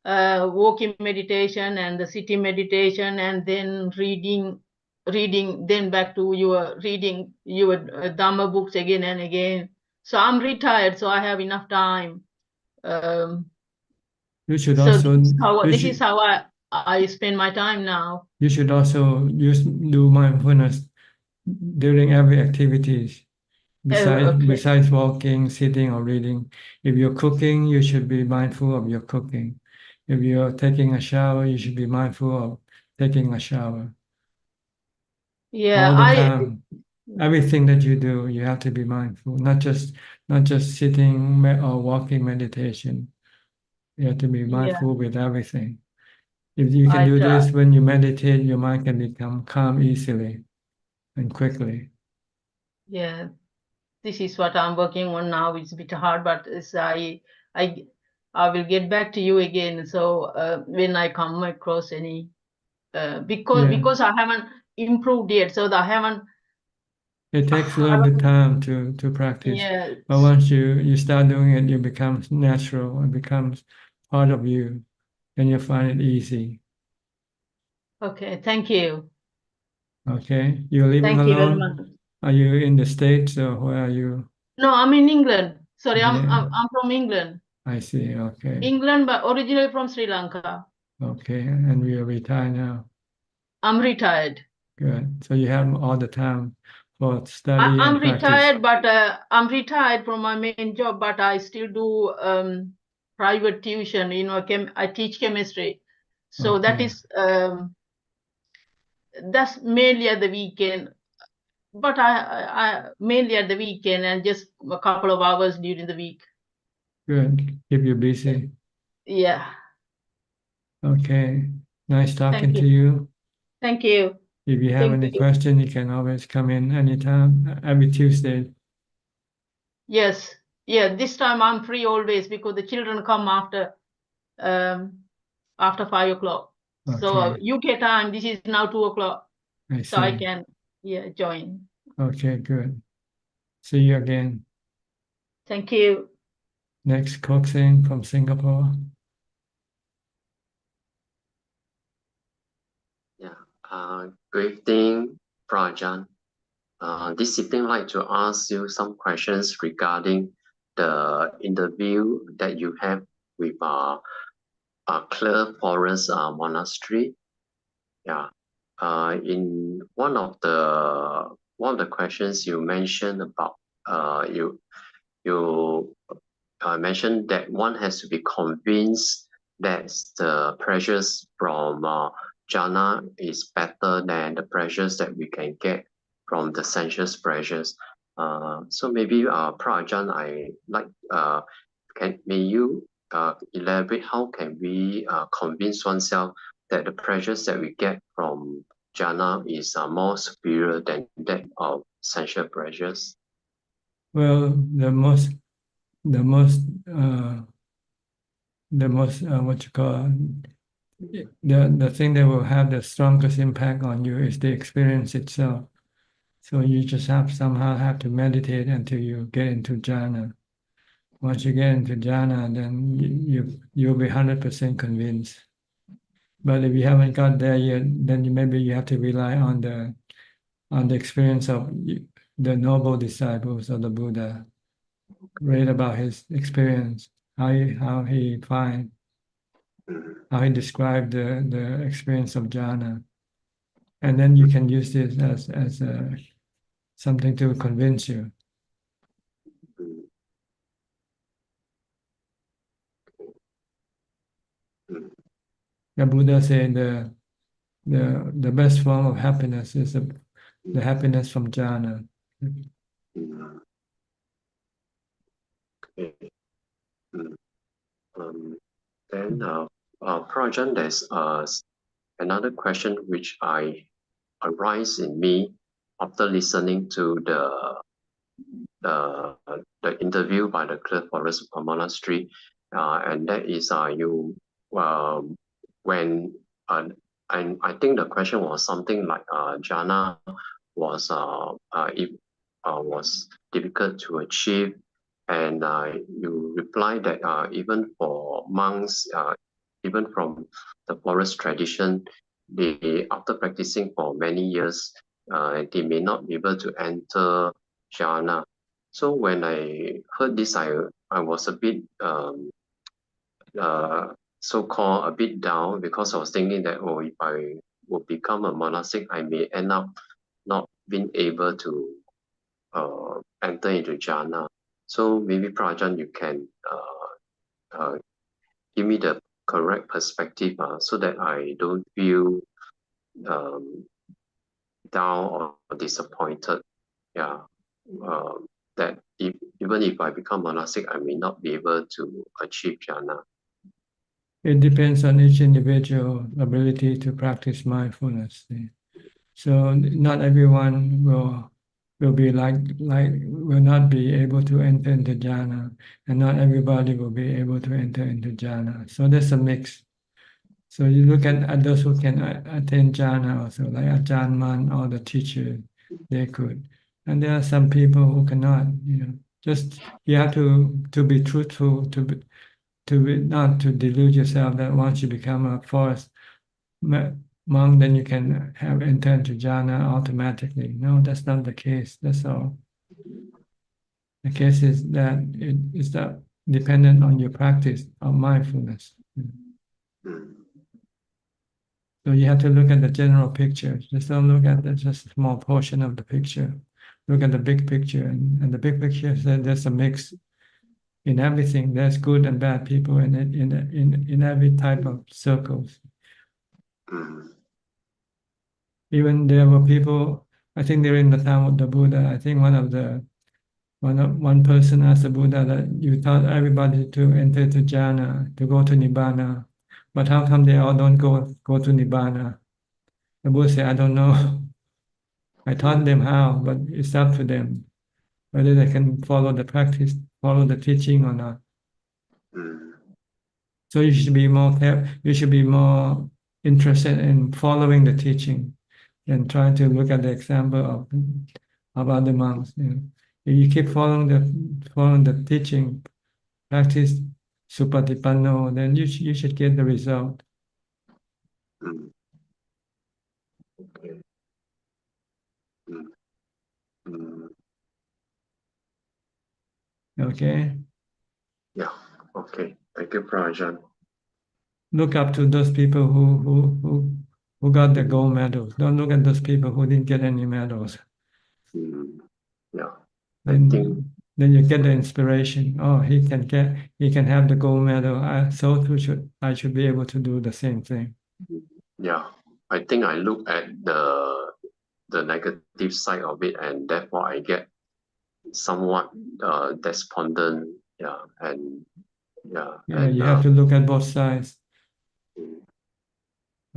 walking meditation and the sitting meditation, and then reading, then back to your reading your Dhamma books again and again. So I'm retired, so I have enough time. You should So also this is how I spend my time now. You should also do mindfulness during every activities. Besides walking, sitting, or reading. If you're cooking, you should be mindful of your cooking. If you're taking a shower, you should be mindful of taking a shower. Yeah, All the time. Everything that you do, you have to be mindful, not just sitting or walking meditation. You have to be mindful with everything. If you can do this when you meditate, your mind can become calm easily and quickly. Yeah, this is what I'm working on now. It's a bit hard, but I will get back to you again. So when I come across any, because I haven't improved yet, so I haven't. It takes a little bit time to practice. Yeah. But once you start doing it, it becomes natural. It becomes part of you, and you find it easy. Okay, thank you. Okay, you're living Thank you very alone? much. Are you in the States or where are you? No, I'm in England. Sorry, Yeah. I'm from England. I see. Okay. England, but originally from Sri Lanka. Okay, and you're retired now. I'm retired. Good. So you have all the time for study I'm and practice. retired, but I'm retired from my main job, but I still do private tuition. You know, I teach chemistry, so that Okay. is that's mainly at the weekend. But I mainly at the weekend and just a couple of hours during the week. Good. Keep you busy. Yeah. Okay. Nice talking Thank to you. you. Thank you. If you have Thank any you. question, you can always come in anytime, every Tuesday. Yes. Yeah. This time I'm free always because the children come after 5 o'clock. So Okay. UK time, this is now 2 o'clock. I So I see. can join. Okay, good. See you again. Thank you. Next, Coxing from Singapore. Good evening, Ajaan. This evening, I'd like to ask you some questions regarding the interview that you have with Clear Forest Monastery. Yeah. In one of the one of the questions you mentioned about you mentioned that one has to be convinced that the pressures from jhana is better than the pressures that we can get from the sensuous pressures. So maybe Ajaan, I like may you elaborate how can we convince oneself that the pressures that we get from jhana is more superior than that of sensual pressures? Well, the most what you call the thing that will have the strongest impact on you is the experience itself. So you just somehow have to meditate until you get into jhana. Once you get into jhana, then you'll be 100% convinced. But if you haven't got there yet, then maybe you have to rely on the experience of the noble disciples of the Buddha. Read about his experience, how he described the experience of jhana, and then you can use this as something to convince you. The Buddha said the best form of happiness is the happiness from jhana. Okay. Then, Prajan, there's another question which arise in me after listening to the interview by the Clear Forest Monastery, and that is when and I think the question was something like jhana was was difficult to achieve, and you replied that even for monks, even from the forest tradition, they after practicing for many years, they may not be able to enter jhana. So when I heard this, I was a bit so-called a bit down, because I was thinking that, oh, if I would become a monastic, I may end up not being able to enter into jhana. So maybe Prajan, you can give me the correct perspective so that I don't feel down or disappointed. Yeah, that even if I become monastic, I may not be able to achieve jhana. It depends on each individual ability to practice mindfulness. So not everyone will be will not be able to enter into jhana, and not everybody will be able to enter into jhana. So there's a mix. So you look at those who can attain jhana also, like Ajaan or the teacher, they could. And there are some people who cannot, just you have to be truthful, not to delude yourself that once you become a forest monk, then you can enter into jhana automatically. No, that's not the case. That's all. The case is that it is that dependent on your practice of mindfulness. So you have to look at the general picture. Just don't look at just a small portion of the picture. Look at the big picture, and the big picture says there's a mix in everything. There's good and bad people in every type of circles. Even there were people, I think during the time of the Buddha, I think one person asked the Buddha that you taught everybody to enter to jhana, to go to nibbana, but how come they all don't go to nibbana? The Buddha said, I don't know. I taught them how, but it's up to them whether they can follow the practice, follow the teaching or not. So you should be more interested in following the teaching and trying to look at the example of other monks. If you keep following the teaching, practice supatipanno, then you should get the result. Okay. Okay. Yeah. Okay. Thank you, Prajan. Look up to those people who got the gold medals. Don't look at those people who didn't get any medals. Yeah. Then you get the inspiration. Oh, he can have the gold medal. I should be able to do the same thing. Yeah, I think I look at the negative side of it, and therefore I get somewhat despondent. Yeah, and yeah, Yeah, you have to look at both sides.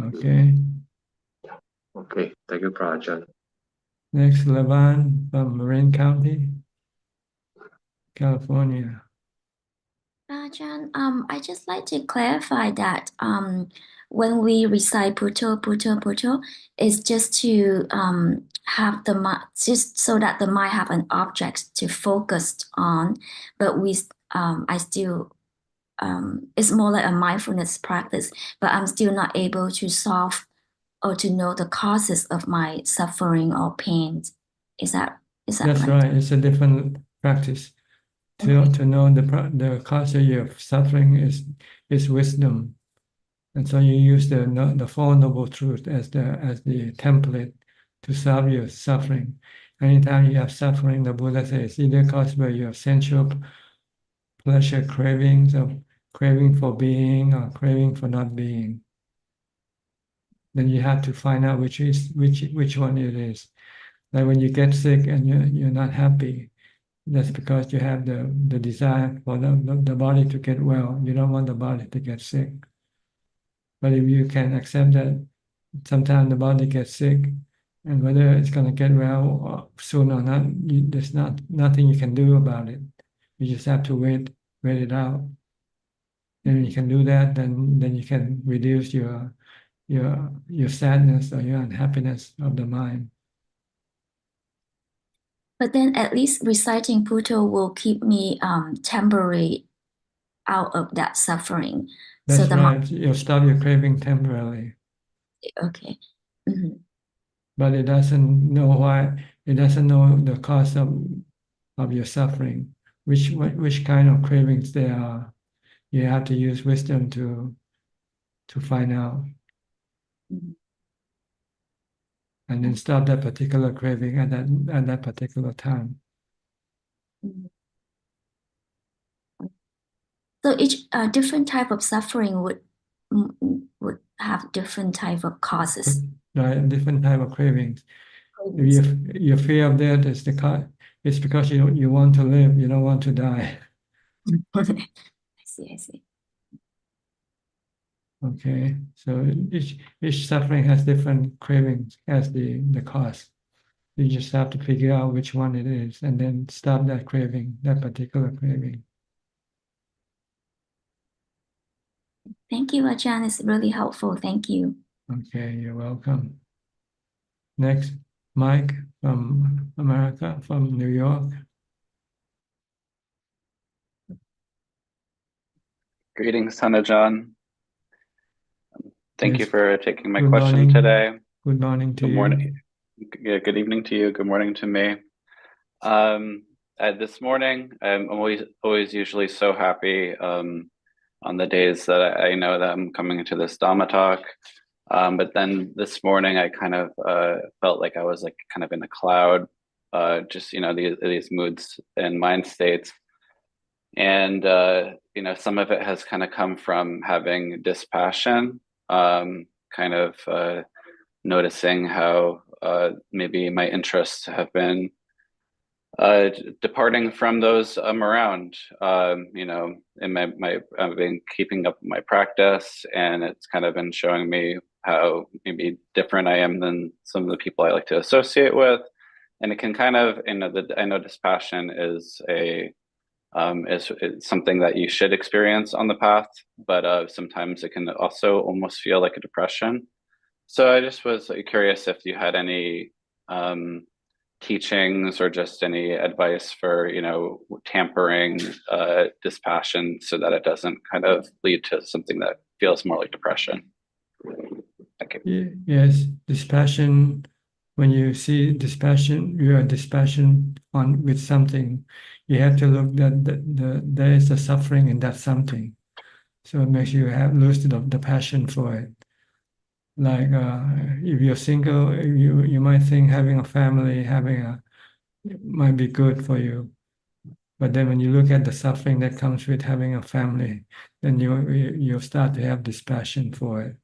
Okay. Okay, thank you, Prajan. Next, Levan from Marin County, California. Ajaan, I just like to clarify that when we recite puto, puto, puto, it's just to have the mind, just so that the mind have an object to focus on, but I still, it's more like a mindfulness practice, but I'm still not able to solve or to know the causes of my suffering or pain. Is that That's right? right. It's a different practice. To know the cause of your suffering is wisdom, and so you use the Four Noble Truths as the template to solve your suffering. Anytime you have suffering, the Buddha says either caused by your sensual pleasure cravings, or craving for being, or craving for not being. Then you have to find out which one it is. Like when you get sick and you're not happy, that's because you have the desire for the body to get well. You don't want the body to get sick. But if you can accept that sometimes the body gets sick, and whether it's going to get well soon or not, there's nothing you can do about it. You just have to wait it out. And when you can do that, then you can reduce your sadness or your unhappiness of the mind. But then at least reciting Puto will keep me temporarily out of that suffering. That's right. You'll stop your craving temporarily. Okay. Mm-hmm. But it doesn't know why. It doesn't know the cause of your suffering, which kind of cravings they are. You have to use wisdom to find out. Mm-hmm. And then stop that particular craving at that particular time. Mm-hmm. So each different type of suffering would have different type of causes. Right, different type of cravings. If your fear of death is it's because you want to live, you don't want to die. I see. Okay, so each suffering has different cravings as the cause. You just have to figure out which one it is, and then stop that craving, that particular craving. Thank you, Ajaan. It's really helpful. Thank you. Okay, you're welcome. Next, Mike from America, from New York. Greetings, Ajaan. Thank you Yes. for taking my Good question morning. today. Good morning to Good you. morning. Yeah, good evening to you. Good morning to me. This morning, I'm always usually so happy on the days that I know that I'm coming into this Dhamma talk. But then this morning, I kind of felt like I was like kind of in a cloud, just these moods and mind states. And some of it has kind of come from having dispassion, kind of noticing how maybe my interests have been departing from those around. In I've been keeping up my practice, and it's kind of been showing me how maybe different I am than some of the people I like to associate with. And it can kind of, I know dispassion is it's something that you should experience on the path, but sometimes it can also almost feel like a depression. So I just was curious if you had any teachings or just any advice for tampering dispassion so that it doesn't kind of lead to something that feels more like depression. Thank you. Yes, dispassion. When you see dispassion, you are dispassion with something. You have to look that there is a suffering in that something, so it makes you lose the passion for it. Like if you're single, you might think having a family, having might be good for you. But then when you look at the suffering that comes with having a family, then you start to have dispassion for it.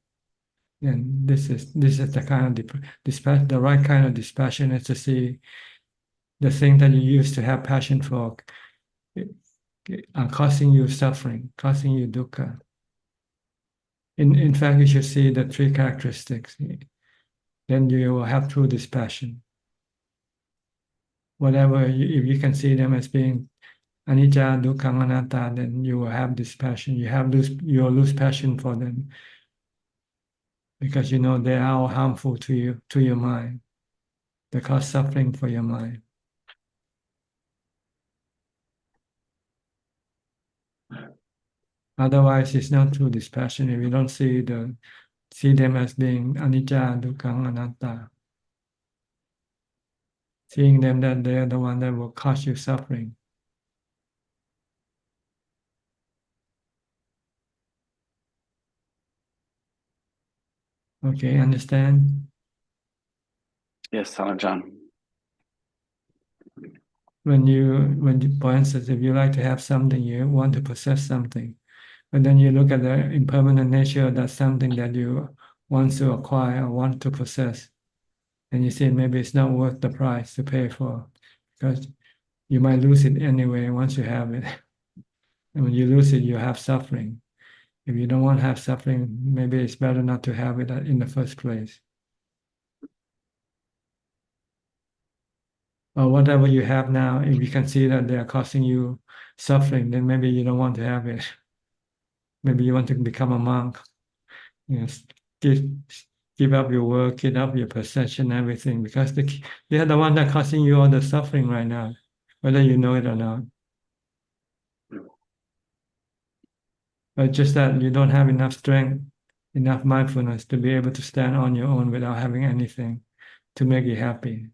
And this is the kind of dispassion. The right kind of dispassion is to see the thing that you used to have passion for are causing you suffering, causing you dukkha. In fact, you should see the three characteristics. Then you will have true dispassion. Whatever, if you can see them as being anicca, dukkha, anatta, then you will have dispassion. You will lose passion for them because you know they are harmful to you, to your mind. They cause suffering for your mind. Otherwise, it's not true dispassion if you don't see them as being anicca, dukkha, anatta. Seeing them that they are the one that will cause you suffering. Okay, understand? Yes, Ajaan. For instance, if you like to have something, you want to possess something, but then you look at the impermanent nature of that something that you want to acquire or want to possess, and you say maybe it's not worth the price to pay for, because you might lose it anyway once you have it. And when you lose it, you have suffering. If you don't want to have suffering, maybe it's better not to have it in the first place. Or whatever you have now, if you can see that they are causing you suffering, then maybe you don't want to have it. Maybe you want to become a monk. Yes, give up your work, give up your possession, everything, because they are the one that causing you all the suffering right now, whether you know it or not. But just that you don't have enough strength, enough mindfulness to be able to stand on your own without having anything to make you happy.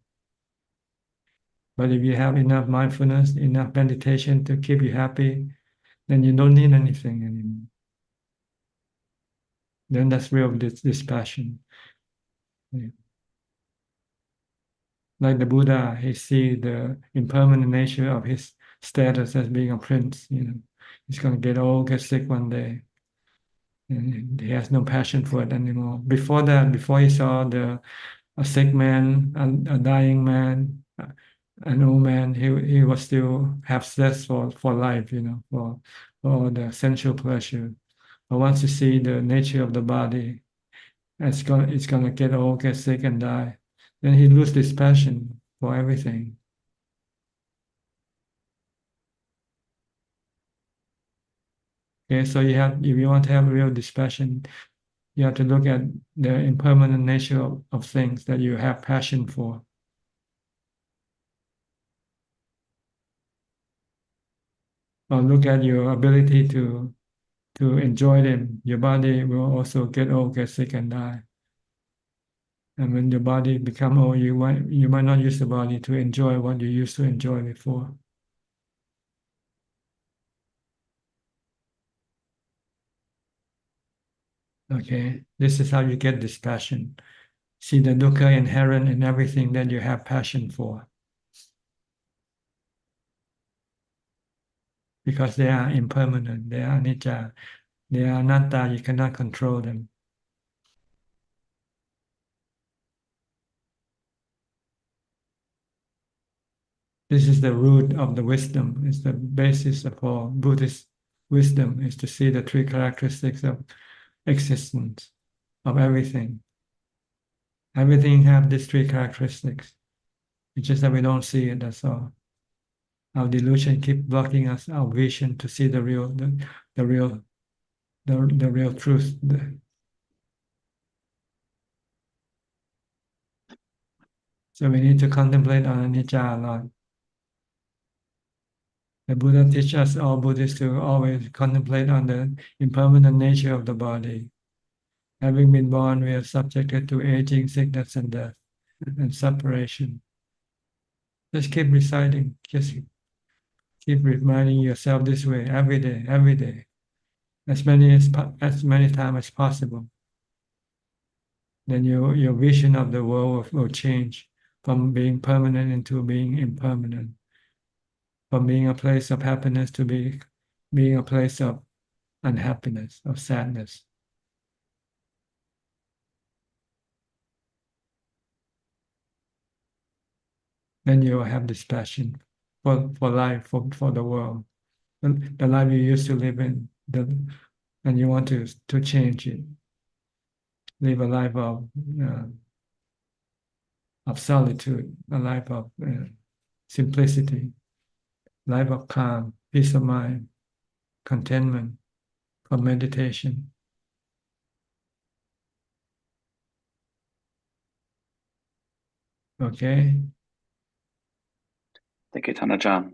But if you have enough mindfulness, enough meditation to keep you happy, then you don't need anything anymore. Then that's real dispassion. Yeah. Like the Buddha, he see the impermanent nature of his status as being a prince. He's going to get old, get sick one day, and he has no passion for it anymore. Before that, before he saw a sick man, a dying man, an old man, he was still have zest for life, for the sensual pleasure. But once you see the nature of the body, it's gonna get old, get sick, and die. Then he lose this passion for everything. Okay, so if you want to have real dispassion, you have to look at the impermanent nature of things that you have passion for. Or look at your ability to enjoy them. Your body will also get old, get sick, and die. And when your body become old, you might not use the body to enjoy what you used to enjoy before. Okay, this is how you get this passion. See the dukkha inherent in everything that you have passion for. Because they are impermanent, they are anicca, they are anatta, you cannot control them. This is the root of the wisdom. It's the basis of all Buddhist wisdom, is to see the three characteristics of existence, of everything. Everything have these three characteristics. It's just that we don't see it, that's all. Our delusion keep blocking us, our vision to see the real truth. So we need to contemplate on anicca a lot. The Buddha teaches all Buddhists to always contemplate on the impermanent nature of the body. Having been born, we are subjected to aging, sickness, and death, and separation. Just keep reciting, just keep reminding yourself this way every day, as many times as possible. Then your vision of the world will change. from being permanent into being impermanent, from being a place of happiness to being a place of unhappiness, of sadness. Then you will have this passion for life, for the world, the life you used to live in, and you want to change it, live a life of solitude, a life of simplicity, life of calm, peace of mind, contentment, for meditation. Okay. Thank you, Ajaan.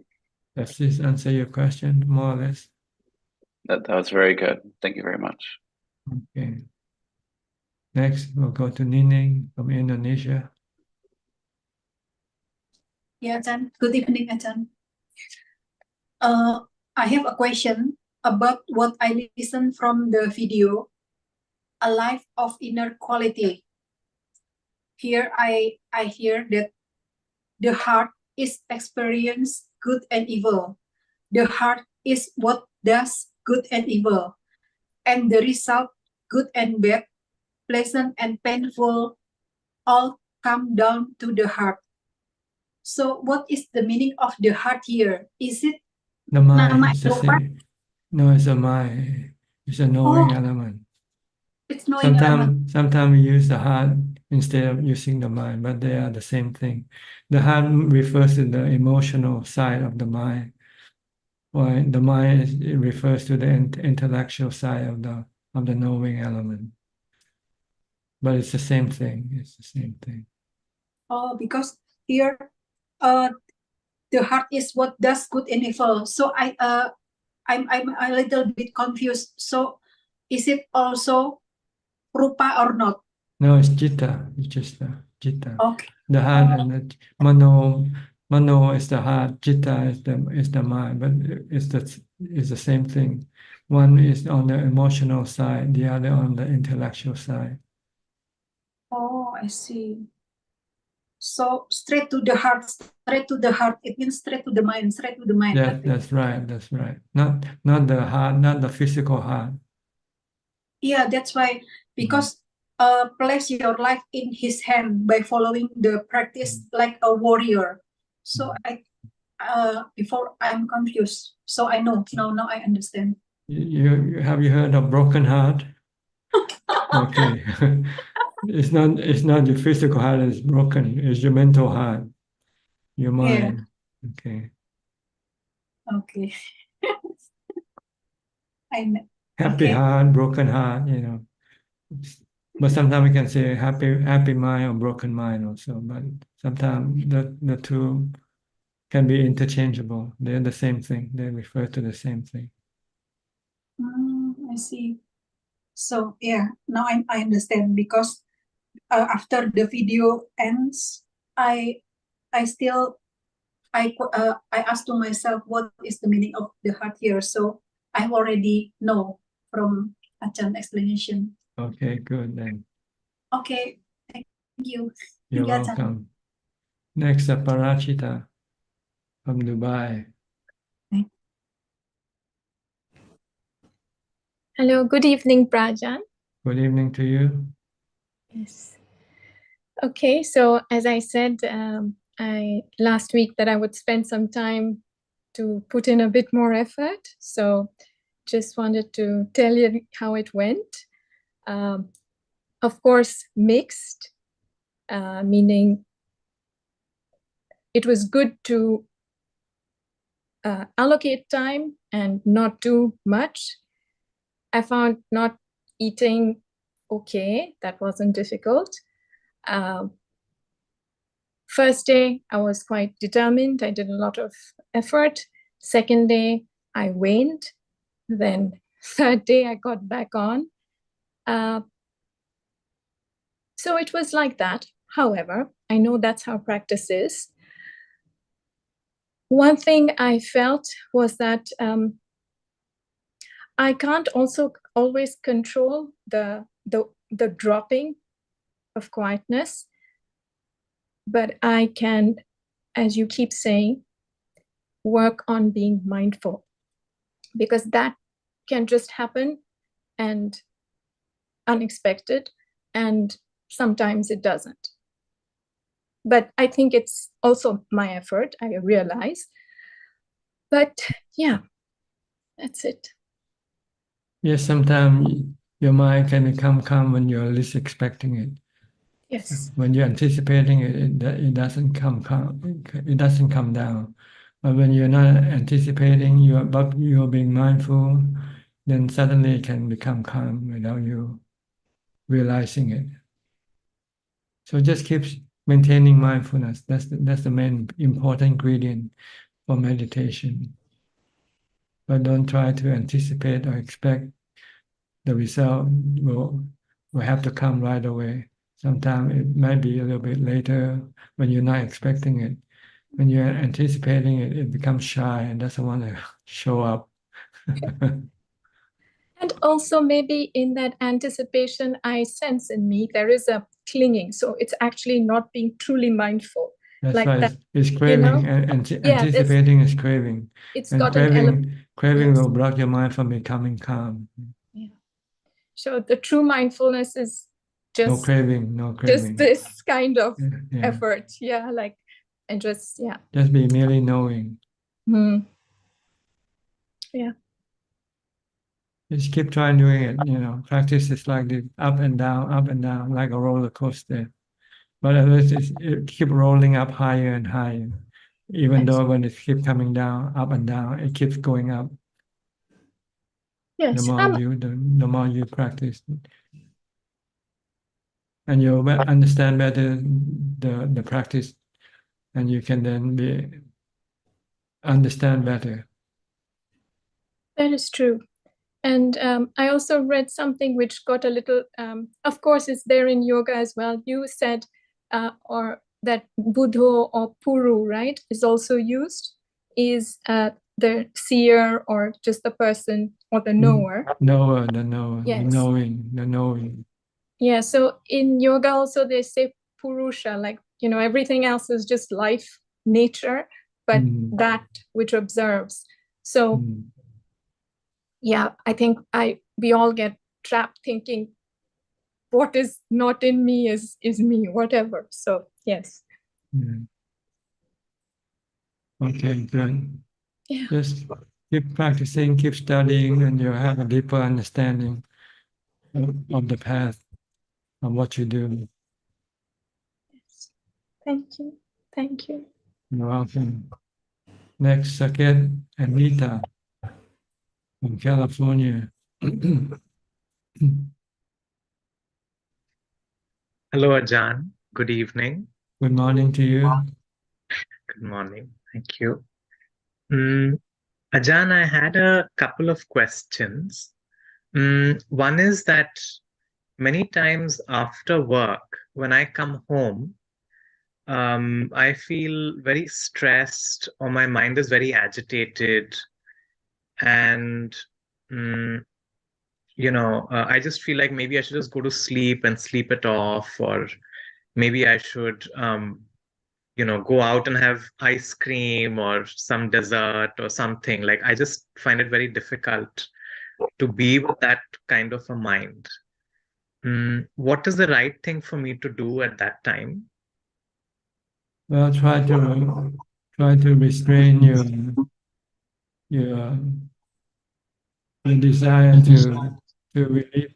Does this answer your question, more or less? That was very good. Thank you very much. Okay. Next, we'll go to Nining from Indonesia. Yeah, Ajahn. Good evening, Ajahn. I have a question about what I listened from the video, A Life of Inner Quality. Here I hear that the heart is experience good and evil. The heart is what does good and evil. And the result, good and bad, pleasant and painful, all come down to the heart. So what is the meaning of the heart here? Is it The mind nama is the lupa? same. No, it's a mind. It's a knowing element. It's knowing element. Sometimes we use the heart instead of using the mind, but they are the same thing. The heart refers to the emotional side of the mind, while the mind it refers to the intellectual side of the knowing element. But it's the same thing. It's the same thing. Oh, because here, the heart is what does good and evil. So I'm a little bit confused. So, is it also rupa or not? No, it's citta. It's just citta. Okay. The heart and the mano is the heart. Citta is the mind, but it's the same thing. One is on the emotional side, the other on the intellectual side. Oh, I see. So straight to the heart, straight to the heart. It means straight to the mind, straight to the mind. That's right. That's right. Not the heart, not the physical heart. Yeah, that's why, because place your life in his hand by following the practice like a warrior. So before I'm confused. So I know now I understand. Have you heard of broken heart? Okay. It's not your physical heart is broken, it's your mental heart, your mind. Okay. Okay. I Happy heart, broken heart, you know. But sometimes we can say happy mind or broken mind also. But sometimes the two can be interchangeable. They're the same thing. They refer to the same thing. I see. So yeah, now I understand, because after the video ends, I still I asked to myself what is the meaning of the heart here. So I already know from Ajahn explanation. Okay, good then. Okay, thank you. You're Thank you, Ajahn. welcome. Next, Parachita from Dubai. Hello, good evening, Prajan. Good evening to you. Yes. Okay, so as I said last week that I would spend some time to put in a bit more effort. So just wanted to tell you how it went. Of course, mixed, meaning it was good to allocate time and not too much. I found not eating okay. That wasn't difficult. First day, I was quite determined. I did a lot of effort. Second day, I waned. Then third day, I got back on. So it was like that. However, I know that's how practice is. One thing I felt was that I can't also always control the dropping of quietness. but I can, as you keep saying, work on being mindful, because that can just happen and unexpected, and sometimes it doesn't. But I think it's also my effort, I realize. But yeah, that's it. Yes, sometimes your mind can become calm when you're least expecting it. Yes. When you're anticipating it, it doesn't come calm, it doesn't come down. But when you're not anticipating, but you're being mindful, then suddenly it can become calm without you realizing it. So just keep maintaining mindfulness. That's the main important ingredient for meditation. But don't try to anticipate or expect the result will have to come right away. Sometimes it might be a little bit later when you're not expecting it. When you're anticipating it, it becomes shy and doesn't want to show up. And also maybe in that anticipation, I sense in me there is a clinging. So it's actually not being truly mindful. That's like right. that, It's craving, and anticipating is craving. It's And got an element. craving will block your mind from becoming calm. Yeah. So the true mindfulness is just No craving, no craving. just this kind of Yeah. effort. Yeah, like, and just, yeah. Just be merely knowing. Yeah. Just keep trying doing it. Practice is like the up and down, like a roller coaster. But at least it keep rolling up higher and higher. Even though when it keep coming down, up and down, it keeps going up. Yes. The more you practice, and you understand better the practice, and you can then understand better. That is true. And I also read something which got a little, of course, it's there in yoga as well. You said, or that Buddho or Puru, right, is also used, is the seer or just the person or the knower. Knower, the knower, Yes. the knowing. Yeah, so in yoga also they say Purusha, like, everything else is just life, nature, but that which observes. So yeah, I think we all get trapped thinking what is not in me is me, whatever. So yes. Okay, good. Yeah. Just keep practicing, keep studying, and you'll have a deeper understanding of the path of what you do. Yes. Thank you. Thank you. You're welcome. Next, Saket Anita from California. Hello, Ajaan. Good evening. Good morning to you. Good morning. Thank you. Ajaan, I had a couple of questions. One is that many times after work, when I come home, I feel very stressed, or my mind is very agitated, and I just feel like maybe I should just go to sleep and sleep it off, or maybe I should go out and have ice cream or some dessert or something. Like, I just find it very difficult to be with that kind of a mind. What is the right thing for me to do at that time? Well, try to restrain your desire to relieve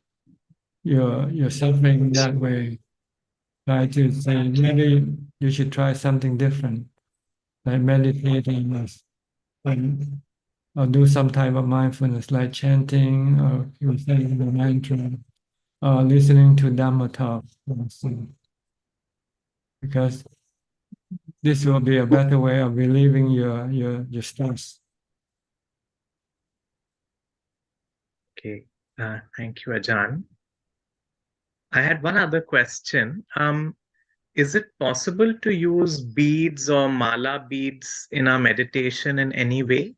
your suffering that way. Try to say maybe you should try something different, like meditating or do some type of mindfulness, like chanting or saying the mantra or listening to Dhamma talk. Because this will be a better way of relieving your stress. Okay, thank you, Ajaan. I had one other question. Is it possible to use beads or mala beads in our meditation in any way?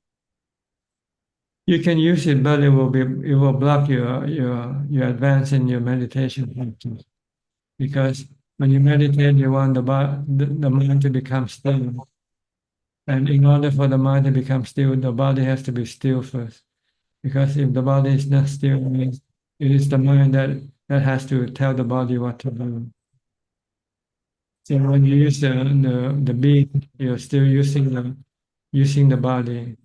You can use it, but it will block your advance in your meditation practice. Because When you meditate, you want the mind to become still. And in order for the mind to become still, the body has to be still first. Because if the body is not still, it means it is the mind that has to tell the body what to do. So when you use the being, you're still using the body.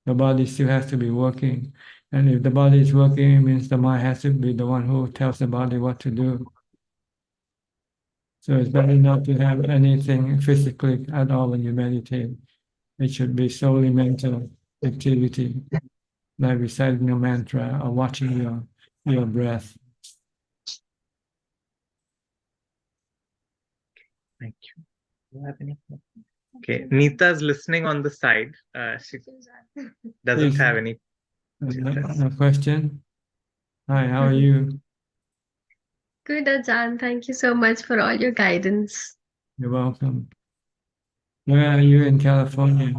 The body still has to be working. And if the body is working, it means the mind has to be the one who tells the body what to do. So it's better not to have anything physically at all when you meditate. It should be solely mental activity, like reciting a mantra or watching your breath. Thank you. Do you have any? Okay, Neeta's listening on the side. She doesn't Please. have any. A question? Hi, how are you? Good, Ajaan. Thank you so much for all your guidance. You're welcome. Where are you in California?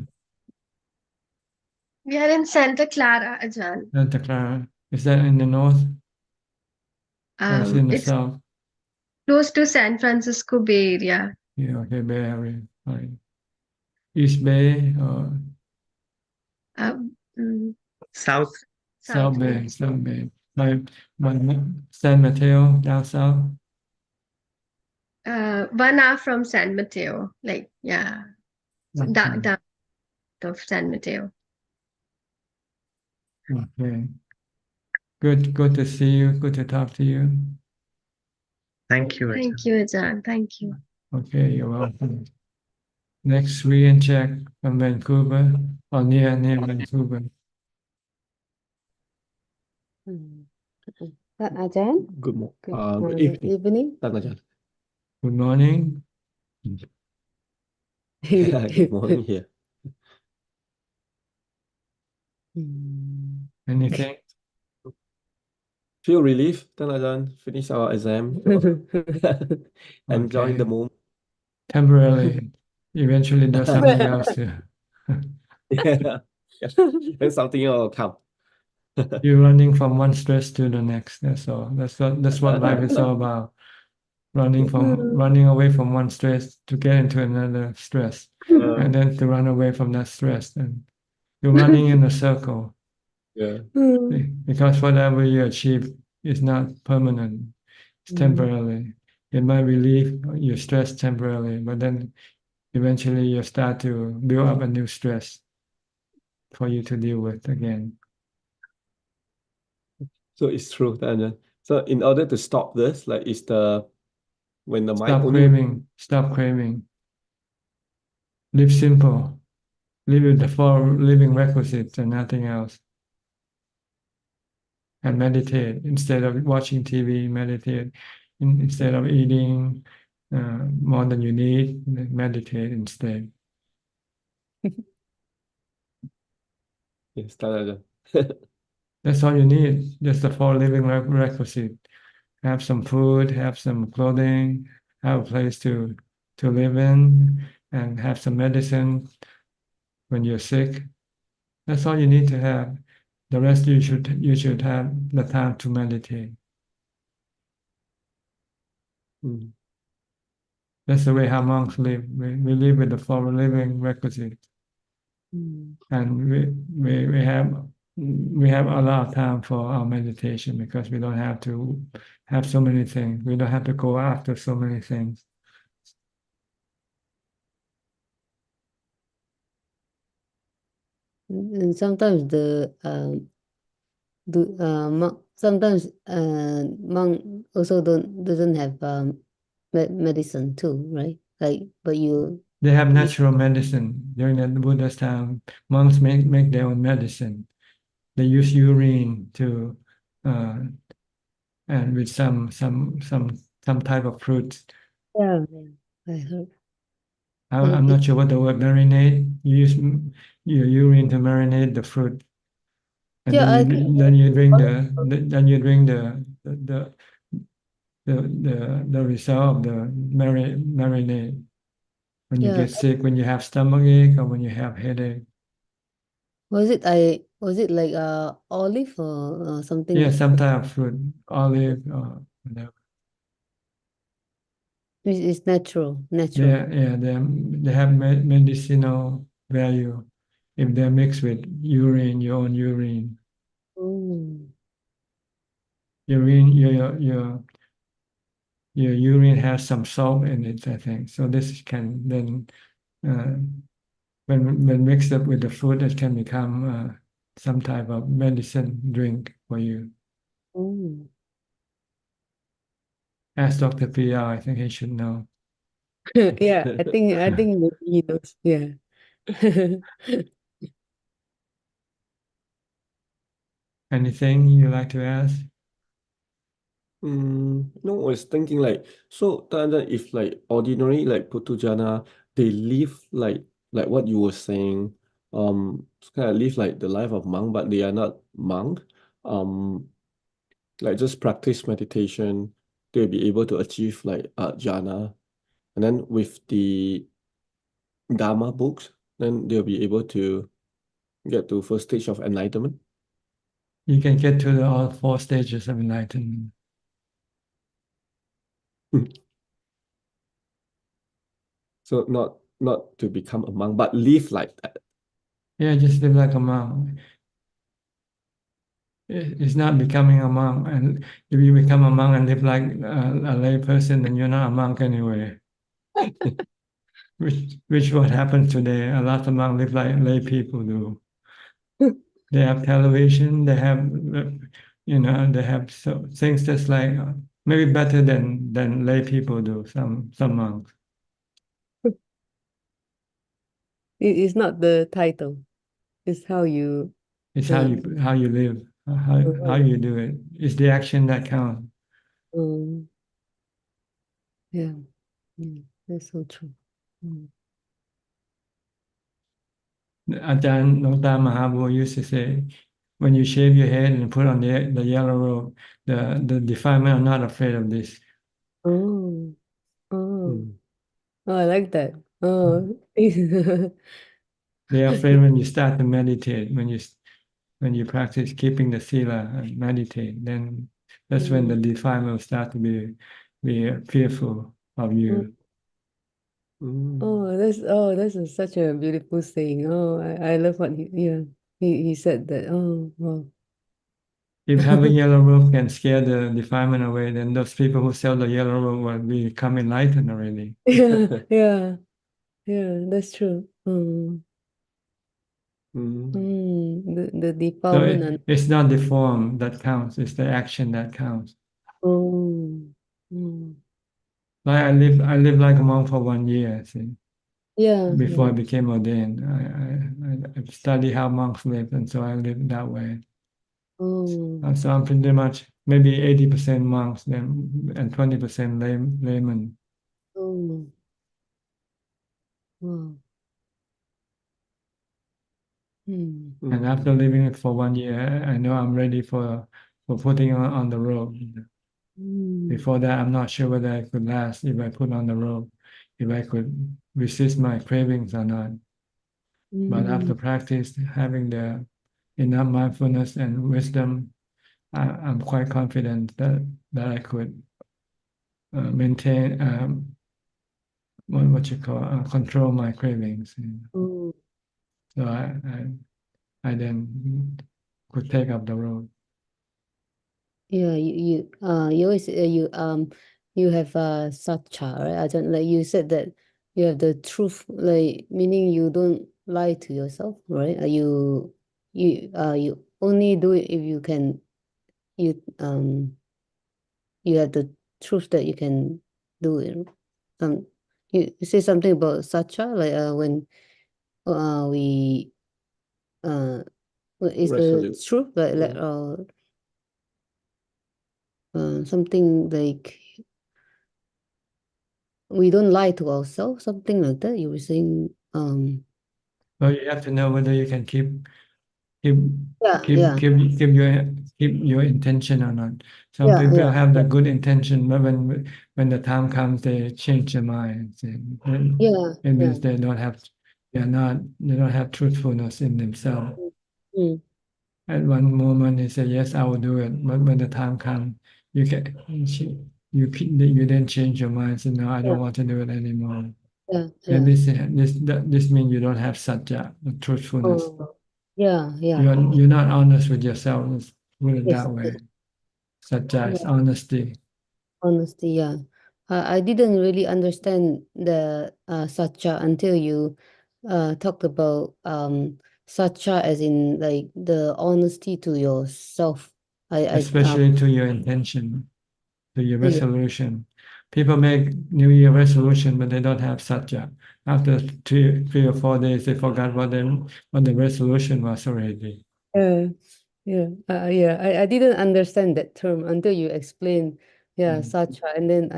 We are in Santa Clara, Ajaan. Santa Clara. Is that in the north? Or is it in the It's south? close to San Francisco Bay Area. Yeah, okay, Bay Area. Fine. East Bay or Mm, South. South Bay? South Bay. My San Mateo down south. 1 hour from San Mateo. Like, yeah. Okay. Down of San Mateo. Okay. Good to see you. Good to talk to you. Thank you, Thank you, Ajaan. Thank you. Okay, you're welcome. Next, we in check from Vancouver or near Vancouver. Ajaan? Good evening. Good morning. Good morning here. Anything? Feel relief, Ajaan. Finish our exam. Enjoying the moment. Temporarily. Eventually there's something else here. Yeah. Then something else will come. You're running from one stress to the next. That's all. That's what life is all about. Running away from one stress to get into another stress, and then to run away from that stress, and you're running in a circle. Yeah. Because whatever you achieve is not permanent. It's temporarily. It might relieve your stress temporarily, but then eventually you start to build up a new stress for you to deal with again. So it's true, Ajaan. So in order to stop this, like when the mind Stop craving. Live simple. Live with the 4 living requisites and nothing else. And meditate. Instead of watching TV, meditate. Instead of eating more than you need, meditate instead. Yes, Ajaan. That's all you need. Just the 4 living requisites. Have some food, have some clothing, have a place to live in, and have some medicine when you're sick. That's all you need to have. The rest you should have the time to meditate. That's the way how monks live. We live with the 4 living requisites. And we have a lot of time for our meditation because we don't have to have so many things. We don't have to go after so many things. And sometimes sometimes monk also doesn't have medicine too, right? But they have natural medicine. During the Buddha's time, monks make their own medicine. They use urine to and with some type of fruit. Yeah, I heard. I'm not sure what the word marinate. You use your urine to marinate the fruit, and then you drink the result of the marinade. When you get sick, when you have stomachache, or when you have headache. Was it like olive or something? Yeah, some type of fruit, olive or whatever. It's natural, They natural. yeah they have medicinal value if they're mixed with urine, your own urine. Mm. Urine, your urine has some salt in it, I think. So this can then when mixed up with the food, it can become some type of medicine drink for you. Mm. Ask Dr. V, I think he should know. Yeah, I think maybe he knows. Yeah. Anything you like to ask? No, I was thinking like, so Tanda, if like ordinary like Putujana, they live like what you were saying, kind of live like the life of monk, but they are not monk. Um, like just practice meditation, they'll be able to achieve like jhana. And then with the Dharma books, then they'll be able to get to first stage of enlightenment. You can get to all 4 stages of enlightenment. So not to become a monk, but live like that. Yeah, just live like a monk. It's not becoming a monk. And if you become a monk and live like a lay person, then you're not a monk anyway. Which what happens today. A lot of monks live like lay people do. They have television, they have, they have things that's like maybe better than lay people do, some monks. It's not the title. It's how you It's how you live, how you do it. It's the action that counts. Yeah. That's so true. Ajaan Dr. Mahabur used to say, when you shave your head and put on the yellow robe, the defilement are not afraid of this. Oh, I like that. Oh, They are afraid when you start to meditate, when you practice keeping the sila and meditate, then that's when the defilement will start to be fearful of you. That's such a beautiful saying. I love what he said that. Oh, wow. If having yellow robe can scare the defilement away, then those people who sell the yellow robe will become enlightened already. Yeah, that's true. The So defilement it's not the form that counts, it's the action that counts. Like I lived like a monk for 1 year, see, Yeah, before I became ordained. I studied how monks live, and so I lived that way. So I'm pretty much maybe 80% monks then and 20% layman. Wow. And after living it for 1 year, I know I'm ready for putting on the robe. Before that, I'm not sure whether I could last if I put on the robe, if I could resist my cravings or not. But after practice, having the enough mindfulness and wisdom, I'm quite confident that I could maintain what you call control my cravings. So I then could take up the road. Yeah, you always you have satcha, right? I don't like you said that you have the truth, like meaning you don't lie to yourself, right? You only do it if you you have the truth that you can do it. You say something about satcha, like when we is the Resolute. truth like something like we don't lie to ourselves, something like that. You were saying, Well, you have to know whether you can keep yeah, keep yeah, keep keep your intention or not. Some yeah, people yeah, have the good intention, but when the time comes, they change their minds. yeah, It yeah. means they don't have truthfulness in themselves. Mm. At one moment, they say, "Yes, I will do it," but when the time comes, you can you then change your mind, so no, I Yeah. don't want to do it anymore. Yeah, Then yeah. this means you don't have satya, truthfulness. Oh, yeah, yeah. You're not honest with yourself. Let's put it Yes, that way. yes. Satya is Yeah. honesty. Honesty, yeah. I didn't really understand the satcha until you talked about satcha as in like the honesty to yourself. I Especially to your intention, to your to your- resolution. People make New Year resolution, but they don't have satya. After 3 or 4 days, they forgot what the resolution was already. yeah, yeah. I didn't understand that term until you explained, yeah, satcha, and then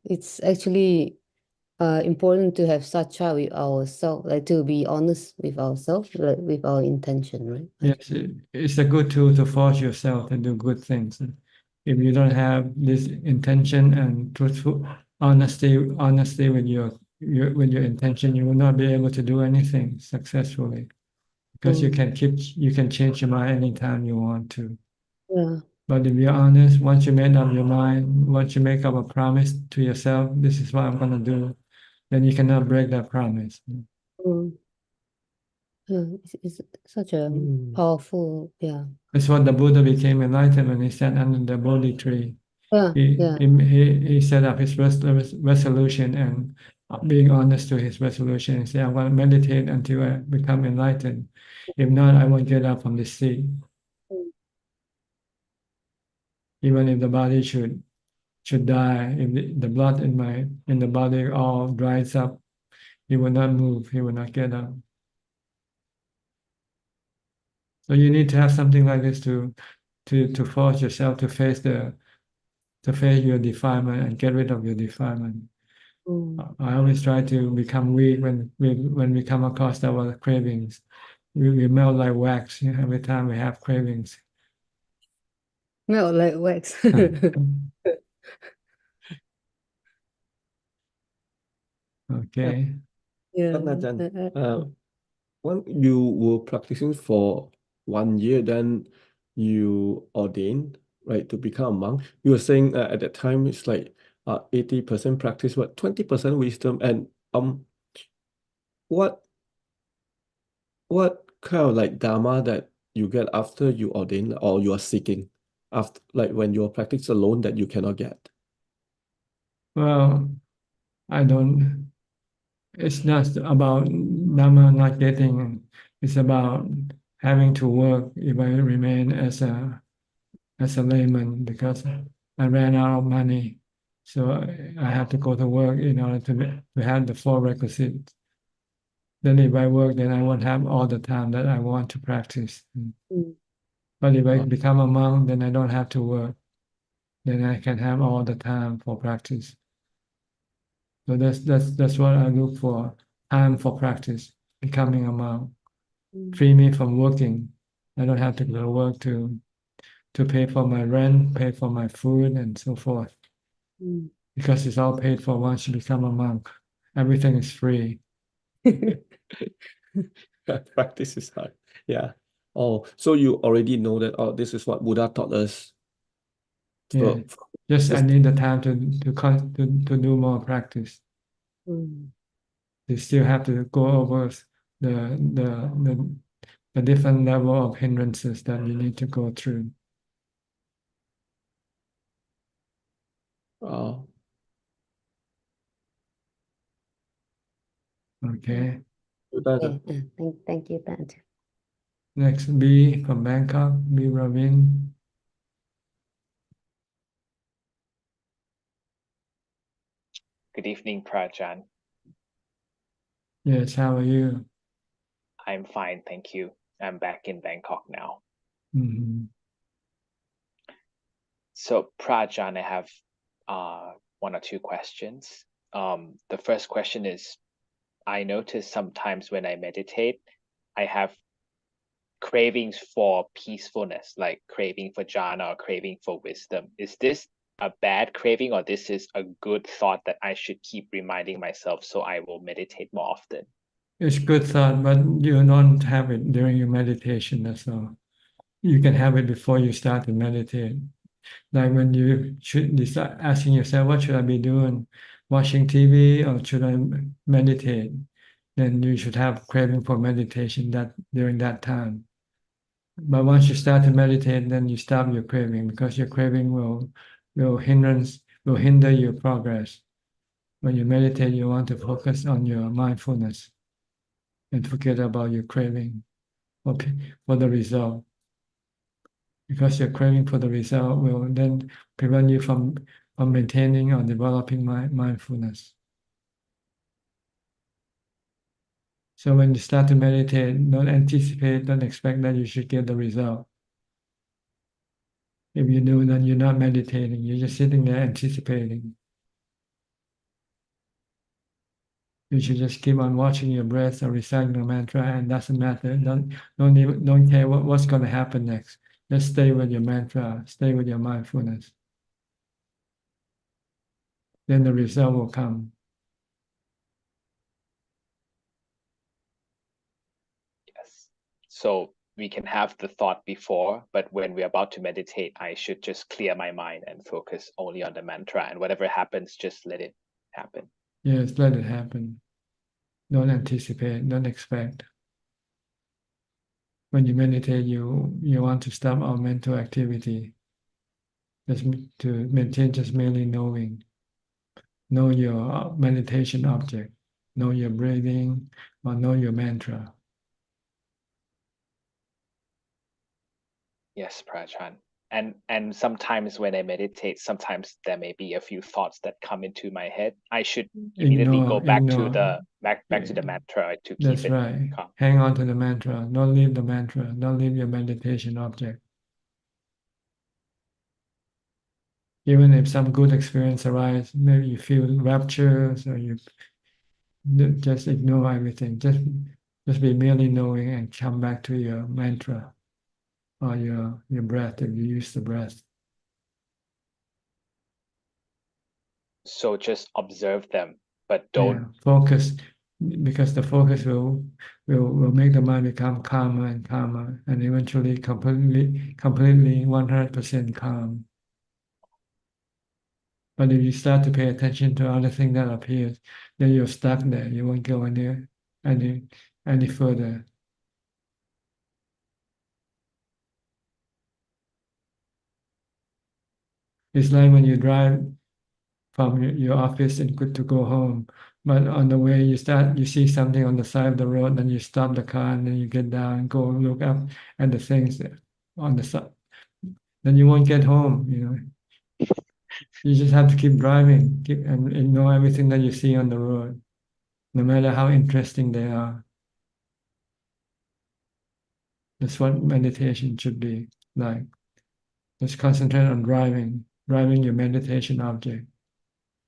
it's actually important to have satcha with ourselves, like to be honest with ourselves, like with our intention, right? Yes, it's a good tool to force yourself to do good things. If you don't have this intention and truthful honesty with your intention, you will not be able to do anything successfully because you can change your mind anytime you want to. Yeah. But if you're honest, once you made up your mind, once you make up a promise to yourself, this is what I'm going to do, then you cannot break that promise. Mm. Yeah, it's such a powerful, yeah. That's what the Buddha became enlightened when he sat under the Bodhi tree. Yeah, He set up his resolution and being honest to his resolution. He said, I want to meditate until I become enlightened. If not, I won't get up from this seat. Even if the body should die, if the blood in the body all dries up, he will not move, he will not get up. So you need to have something like this to force yourself to face your defilement and get rid of your defilement. I always try to become weak when we come across our cravings. We melt like wax every time we have cravings. Melt like wax. Okay. Yeah. Ajaan, when you were practicing for 1 year, then you ordained, right, to become a monk. You were saying at that time it's like 80% practice, but 20% wisdom. And what kind of like dharma that you get after you ordain or you are seeking after, like when you practice alone, that you cannot get? Well, it's not about Dhamma not getting, it's about having to work if I remain as a layman because I ran out of money. So I have to go to work in order to have the 4 requisites. Then if I work, then I won't have all the time that I want to practice. But if I become a monk, then I don't have to work. Then I can have all the time for practice. So that's what I look for, time for practice, becoming a monk. Free me from working. I don't have to go to work to pay for my rent, pay for my food, and so forth. Because it's all paid for once you become a monk. Everything is free. Practice is hard. Yeah. Oh, so you already know that, oh, this is what Buddha taught us. Yeah. Just I need the time to do more practice. You still have to go over the different level of hindrances that you need to go through. Oh. Okay. Thank you, Pat. Next, B from Bangkok, B Ravin. Good evening, Prajan. Yes, how are you? I'm fine, thank you. I'm back in Bangkok now. So, Prajan, I have 1 or 2 questions. The first question is, I notice sometimes when I meditate, I have cravings for peacefulness, like craving for jhana or craving for wisdom. Is this a bad craving, or this is a good thought that I should keep reminding myself so I will meditate more often? It's good thought, but you don't have it during your meditation, that's all. You can have it before you start to meditate. Like when you start asking yourself, what should I be doing? Watching TV or should I meditate? Then you should have craving for meditation that during that time. But once you start to meditate, then you stop your craving because your craving will hinder your progress. When you meditate, you want to focus on your mindfulness and forget about your craving for the result. Because your craving for the result will then prevent you from maintaining or developing mindfulness. So when you start to meditate, don't anticipate, don't expect that you should get the result. If you do, then you're not meditating. You're just sitting there anticipating. You should just keep on watching your breath or reciting the mantra, and doesn't matter. Don't care what's going to happen next. Just stay with your mantra. Stay with your mindfulness. Then the result will come. Yes. So we can have the thought before, but when we're about to meditate, I should just clear my mind and focus only on the mantra, and whatever happens, just let it happen. Yes, let it happen. Don't anticipate, don't expect. When you meditate, you want to stop all mental activity. Just to maintain just merely knowing. Know your meditation object. Know your breathing or know your mantra. Yes, Prajhan. And sometimes when I meditate, sometimes there may be a few thoughts that come into my head. I should immediately go back to the back to the mantra to keep That's it right. calm. Hang on to the mantra. Don't leave the mantra. Don't leave your meditation object. Even if some good experience arises, maybe you feel rapturous or you just ignore everything. Just be merely knowing and come back to your mantra or your breath if you use the breath. So just observe them, but don't Focus, because the focus will make the mind become calmer and calmer and eventually completely 100% calm. But if you start to pay attention to other things that appears, then you're stuck there. You won't go any further. It's like when you drive from your office and good to go home, but on the way you see something on the side of the road, then you stop the car and then you get down and go look up at the things on the side. Then you won't get home. You just have to keep driving, and ignore everything that you see on the road, no matter how interesting they are. That's what meditation should be like. Just concentrate on driving your meditation object,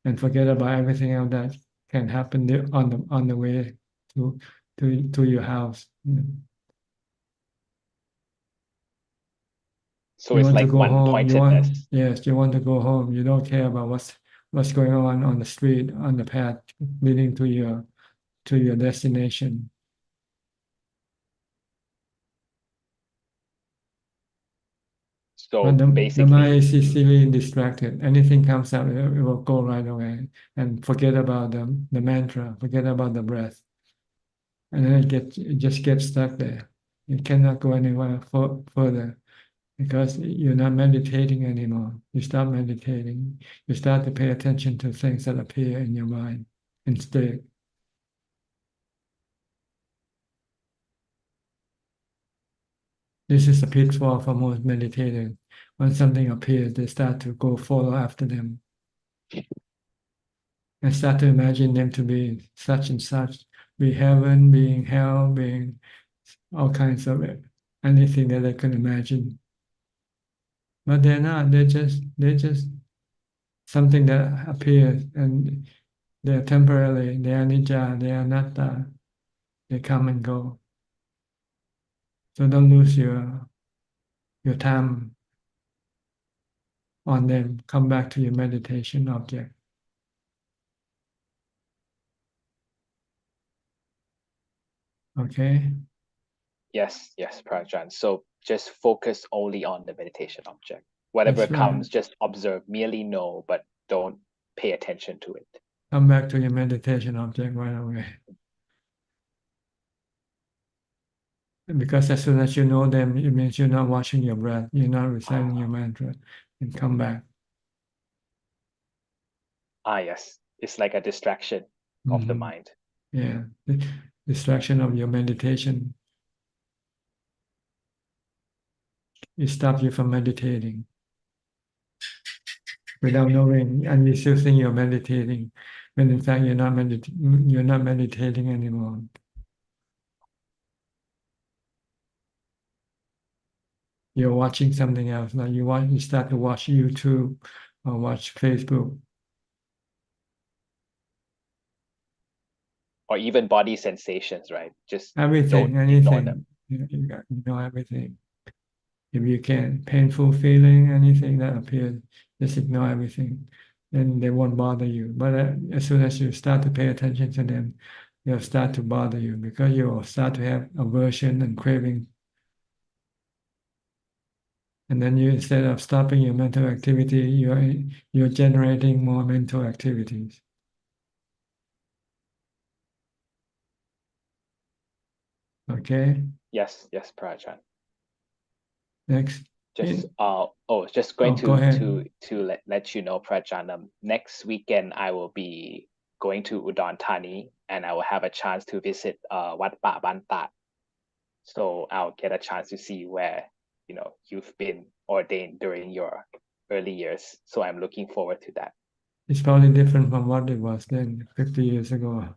and forget about everything else that can happen there on the way to your house. So You it's want to like go home. one-pointedness. You want to go home. You don't care about what's going on the street, on the path leading to your destination. So But the basically, mind is easily distracted. Anything comes up, it will go right away, and forget about the mantra, forget about the breath, and then it just gets stuck there. It cannot go anywhere further because you're not meditating anymore. You stop meditating. You start to pay attention to things that appear in your mind instead. This is a pitfall for most meditators. When something appears, they start to go follow after them and start to imagine them to be such and such, be heaven, being hell, being all kinds of it, anything that they can imagine. But they're not. They're just something that appears, and they're temporarily. They are nija. They are anatta. They come and go. So don't lose your time on them. Come back to your meditation object. Okay. yes, Prajhan. So just focus only on the meditation object. Whatever That's right. comes, just observe, merely know, but don't pay attention to it. Come back to your meditation object right away. Because as soon as you know them, it means you're not watching your breath, you're not reciting your mantra, and come back. Ah, yes. It's like a distraction of the Mhm. mind. Yeah, the distraction of your meditation. It stops you from meditating. Without knowing, and you still think you're meditating, when in fact you're not meditating anymore. You're watching something else. Like you start to watch YouTube or watch Facebook. Or even body sensations, right? Just Everything, don't ignore them. anything, you know everything. If you can, painful feeling, anything that appears, just ignore everything, then they won't bother you. But as soon as you start to pay attention to them, they'll start to bother you because you'll start to have aversion and craving. And then you, instead of stopping your mental activity, you're generating more mental activities. Okay. Yes, yes, Prajan. Next. Just just going go ahead. to let you know, Prajan, next weekend I will be going to Udon Thani and I will have a chance to visit Wat Pa Ban Tat. So I'll get a chance to see where you've been ordained during your early years. So I'm looking forward to that. It's probably different from what it was then 50 years ago.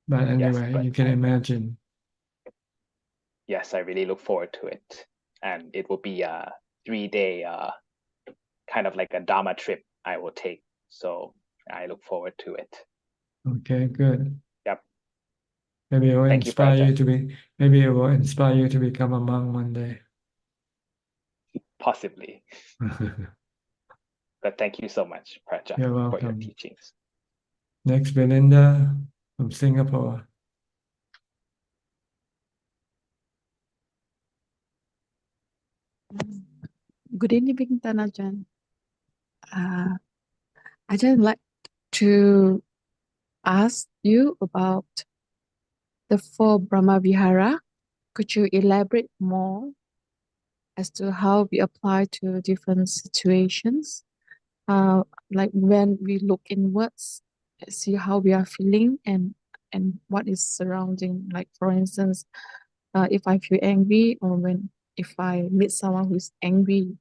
But anyway, but you can imagine. Yes, I really look forward to it. And it will be a 3-day kind of like a Dharma trip I will take. So I look forward to it. Okay, good. Yep. Maybe it will Thank you, inspire you Prajan. to be. Maybe it will inspire you to become a monk one day. Possibly. But thank you so much, Prajan, You're for your welcome. teachings. Next, Belinda from Singapore. Good evening, Tanajan. I just like to ask you about the four Brahma Vihara. Could you elaborate more as to how we apply to different situations? Like when we look inwards, see how we are feeling and what is surrounding. Like for instance, if I feel angry or if I meet someone who's angry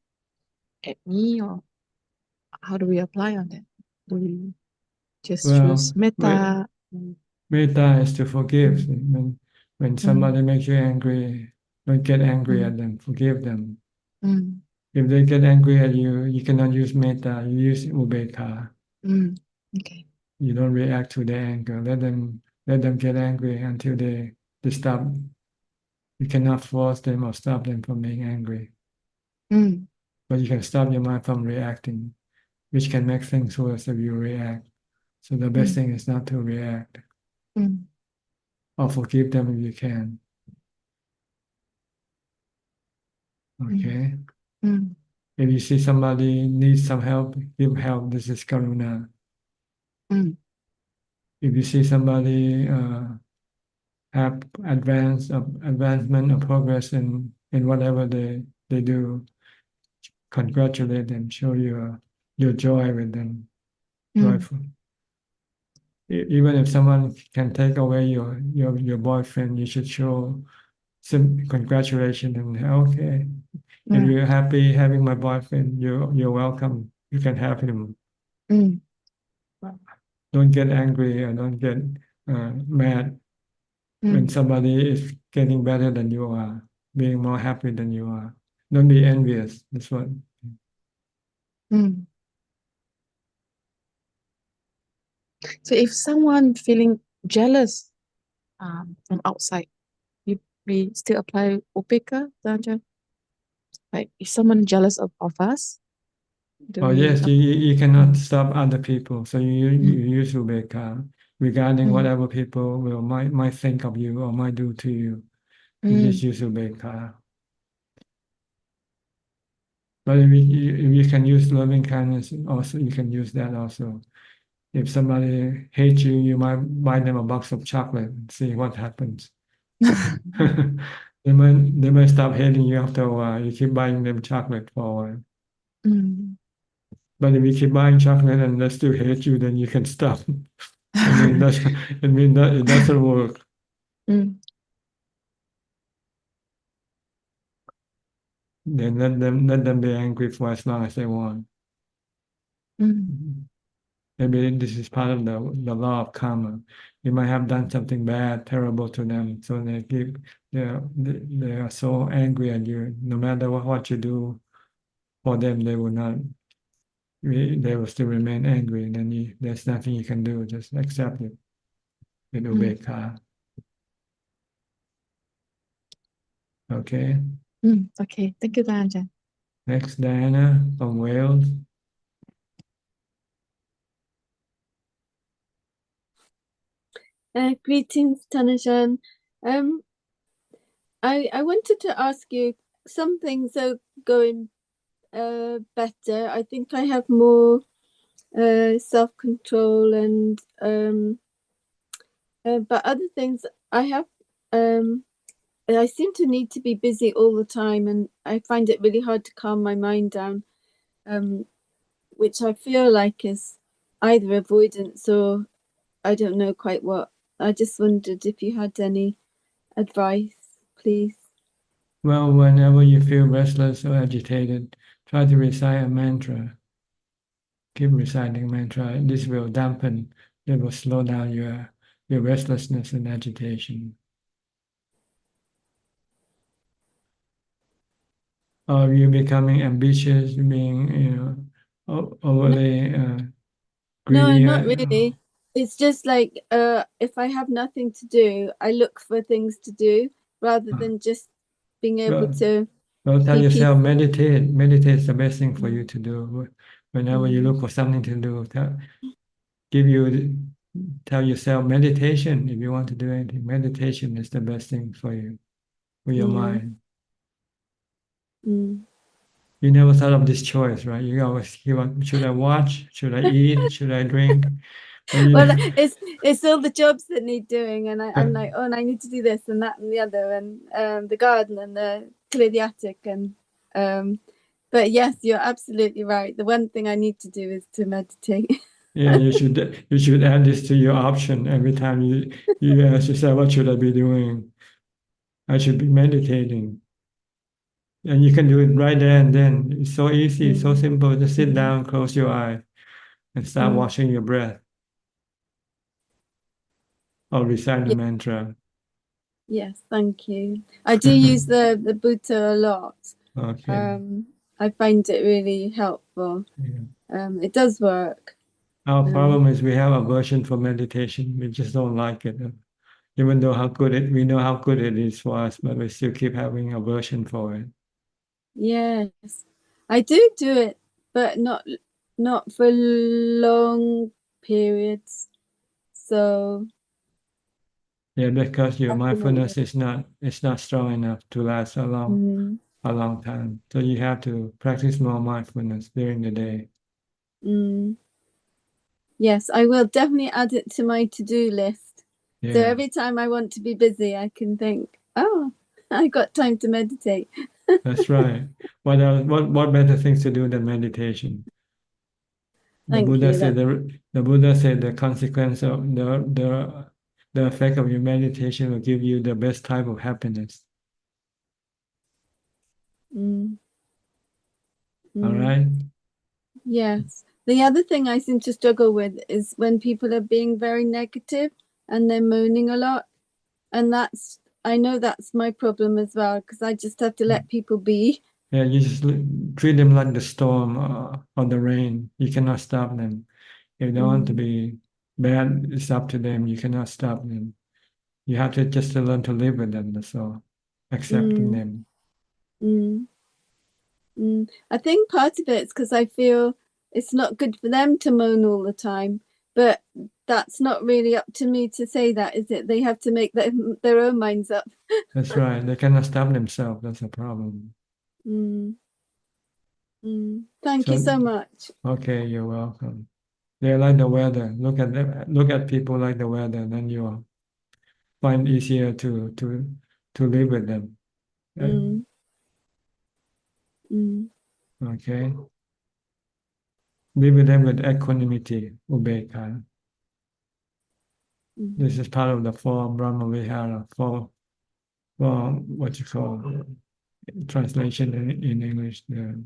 at me, or how do we apply on that? Do we just choose metta? Metta is to forgive. When somebody makes you angry, don't get angry at them. Forgive them. Mm. If they get angry at you, you cannot use metta. You use ubeka. Okay. You don't react to their anger. Let them get angry until they stop. You cannot force them or stop them from being angry. But you can stop your mind from reacting, which can make things worse if you react. So the best thing is not to react. Or forgive them if you can. Okay. If you see somebody needs some help, give help. This is karuna. If you see somebody have advancement or progress in whatever they do, congratulate them, show your joy with them, joyful. Even if someone can take away your boyfriend, you should show some congratulations and okay. If you're happy having my boyfriend, you're welcome. You can have him. Don't get angry or don't get mad when somebody is getting better than you are, being more happy than you are. Don't be envious. That's what. So if someone feeling jealous from outside, we still apply upeka, Tanajan? Like if someone jealous of us, do Oh we yes, you cannot stop other people. So you use ubeka regarding whatever people might think of you or might do to you. You just use ubeka. But if you can use loving kindness, also you can use that also. If somebody hates you, you might buy them a box of chocolate and see what happens. They might stop hating you after a while. You keep buying them chocolate for a while. Mm. But if you keep buying chocolate and they still hate you, then you can stop. It doesn't work. Mm. Then let them be angry for as long as they want. Mm. Maybe this is part of the law of karma. You might have done something bad, terrible to them, so they are so angry at you. No matter what you do for them, they will still remain angry, and then there's nothing you can do. Just accept it with ubeka. Okay. Okay, thank you, Ajahn. Next, Diana from Wales. Greetings, Tanajan. I wanted to ask you, some things are going better. I think I have more self-control and but other things I have I seem to need to be busy all the time, and I find it really hard to calm my mind down, which I feel like is either avoidance or I don't know quite what. I just wondered if you had any advice, please. Well, whenever you feel restless or agitated, try to recite a mantra. Keep reciting mantra. This will dampen, it will slow down your restlessness and agitation. Or you becoming ambitious, being overly greedy. No, not really. It's just like if I have nothing to do, I look for things to do rather than just being able to Well, tell be yourself, peaceful. meditate. Meditate is the best thing for you to do. Whenever you look for something to do, tell yourself meditation. If you want to do anything, meditation is the best thing for you, for your mind. Mm. You never thought of this choice, right? You always keep on, should I watch? Should I eat? Should I drink? But Well, it's all the jobs that need doing, and I'm like, oh, and I need to do this and that and the other, and the garden and the clear the attic, and but yes, you're absolutely right. The one thing I need to do is to meditate. yeah, you should add this to your option every time you ask yourself, what should I be doing? I should be meditating. And you can do it right there and then. It's so easy, so simple. Just sit down, close your eye, and start watching your breath. Or recite the mantra. Yes, thank you. I do use the Buddha a lot. Okay. I find it really helpful. It does work. Our problem is we have aversion for meditation. We just don't like it. Even though we know how good it is for us, but we still keep having aversion for it. Yes, I do it, but not for long periods. So yeah, because your mindfulness definitely. is not strong enough to last a long time. So you have to practice more mindfulness during the day. Yes, I will definitely add it to my to-do list. Yeah. So every time I want to be busy, I can think, oh, I got time to meditate. That's right. What better things to do than meditation? The Thank Buddha you. said the Buddha said the consequence of the effect of your meditation will give you the best type of happiness. Mm. All right. Yes. The other thing I seem to struggle with is when people are being very negative and they're moaning a lot. And I know that's my problem as well, because I just have to let people be. Yeah, you just treat them like the storm or the rain. You cannot stop them. If they want to be bad, it's up to them. You cannot stop them. You have to just learn to live with them. That's all. Accepting them. I think part of it is because I feel it's not good for them to moan all the time, but that's not really up to me to say that, is it? They have to make their own minds up. That's right. They cannot stop themselves. That's a problem. Thank you so much. Okay, you're welcome. They like the weather. Look at them. Look at people like the weather, then you'll find easier to live with them. Mm. Mm. Okay. Live with them with equanimity, ubeka. This is part of the four Brahma Vihara, four what you call translation in English, the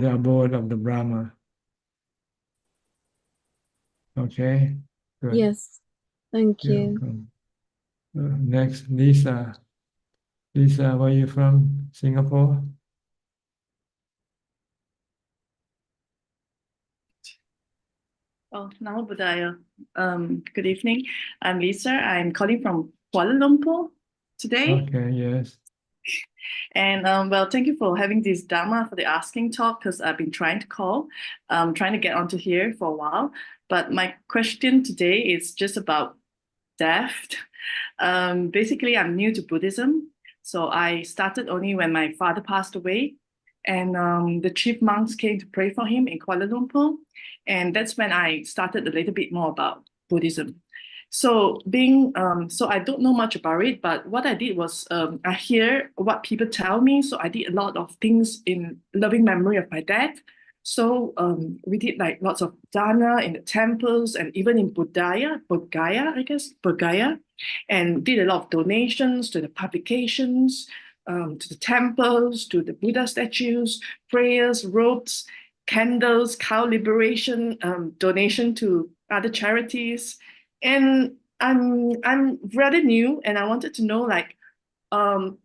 abode of the Brahma. Okay, good. Yes, thank You're you. welcome. Next, Lisa. Lisa, where are you from? Singapore? Oh, Namo Buddhaya. Good evening. I'm Lisa. I'm calling from Kuala Lumpur today. Okay, yes. And well, thank you for having this Dharma for the asking talk, because I've been trying to call, trying to get onto here for a while. But my question today is just about death. Basically, I'm new to Buddhism. So I started only when my father passed away. And the chief monks came to pray for him in Kuala Lumpur. And that's when I started a little bit more about Buddhism. So so I don't know much about it, but what I did was I hear what people tell me. So I did a lot of things in loving memory of my dad. So we did like lots of dana in the temples and even in Bodhgaya, and did a lot of donations to the publications, to the temples, to the Buddha statues, prayers, robes, candles, cow liberation, donation to other charities. And I'm rather new, and I wanted to know, like,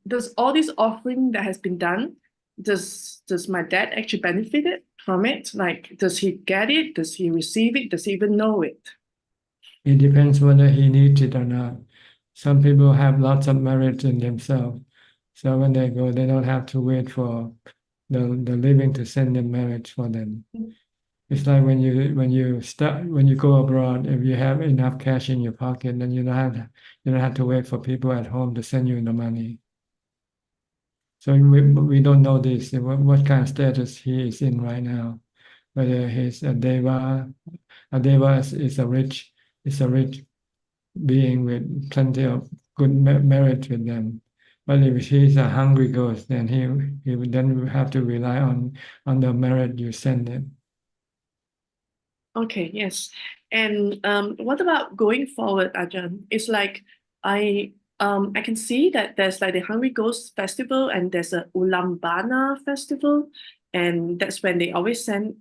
does all this offering that has been done, does my dad actually benefit from it? Like, does he get it? Does he receive it? Does he even know it? It depends whether he needs it or not. Some people have lots of merit in themselves. So when they go, they don't have to wait for the living to send them merit for them. It's like when you go abroad, if you have enough cash in your pocket, then you don't have to wait for people at home to send you the money. So we don't know this, what kind of status he is in right now, whether he's a deva. A deva is a rich being with plenty of good merit with them. But if he's a hungry ghost, then he would then have to rely on the merit you send him. Okay, yes. And what about going forward, Ajahn? It's like I can see that there's like the Hungry Ghost Festival and there's a Ulambana Festival, and that's when they always send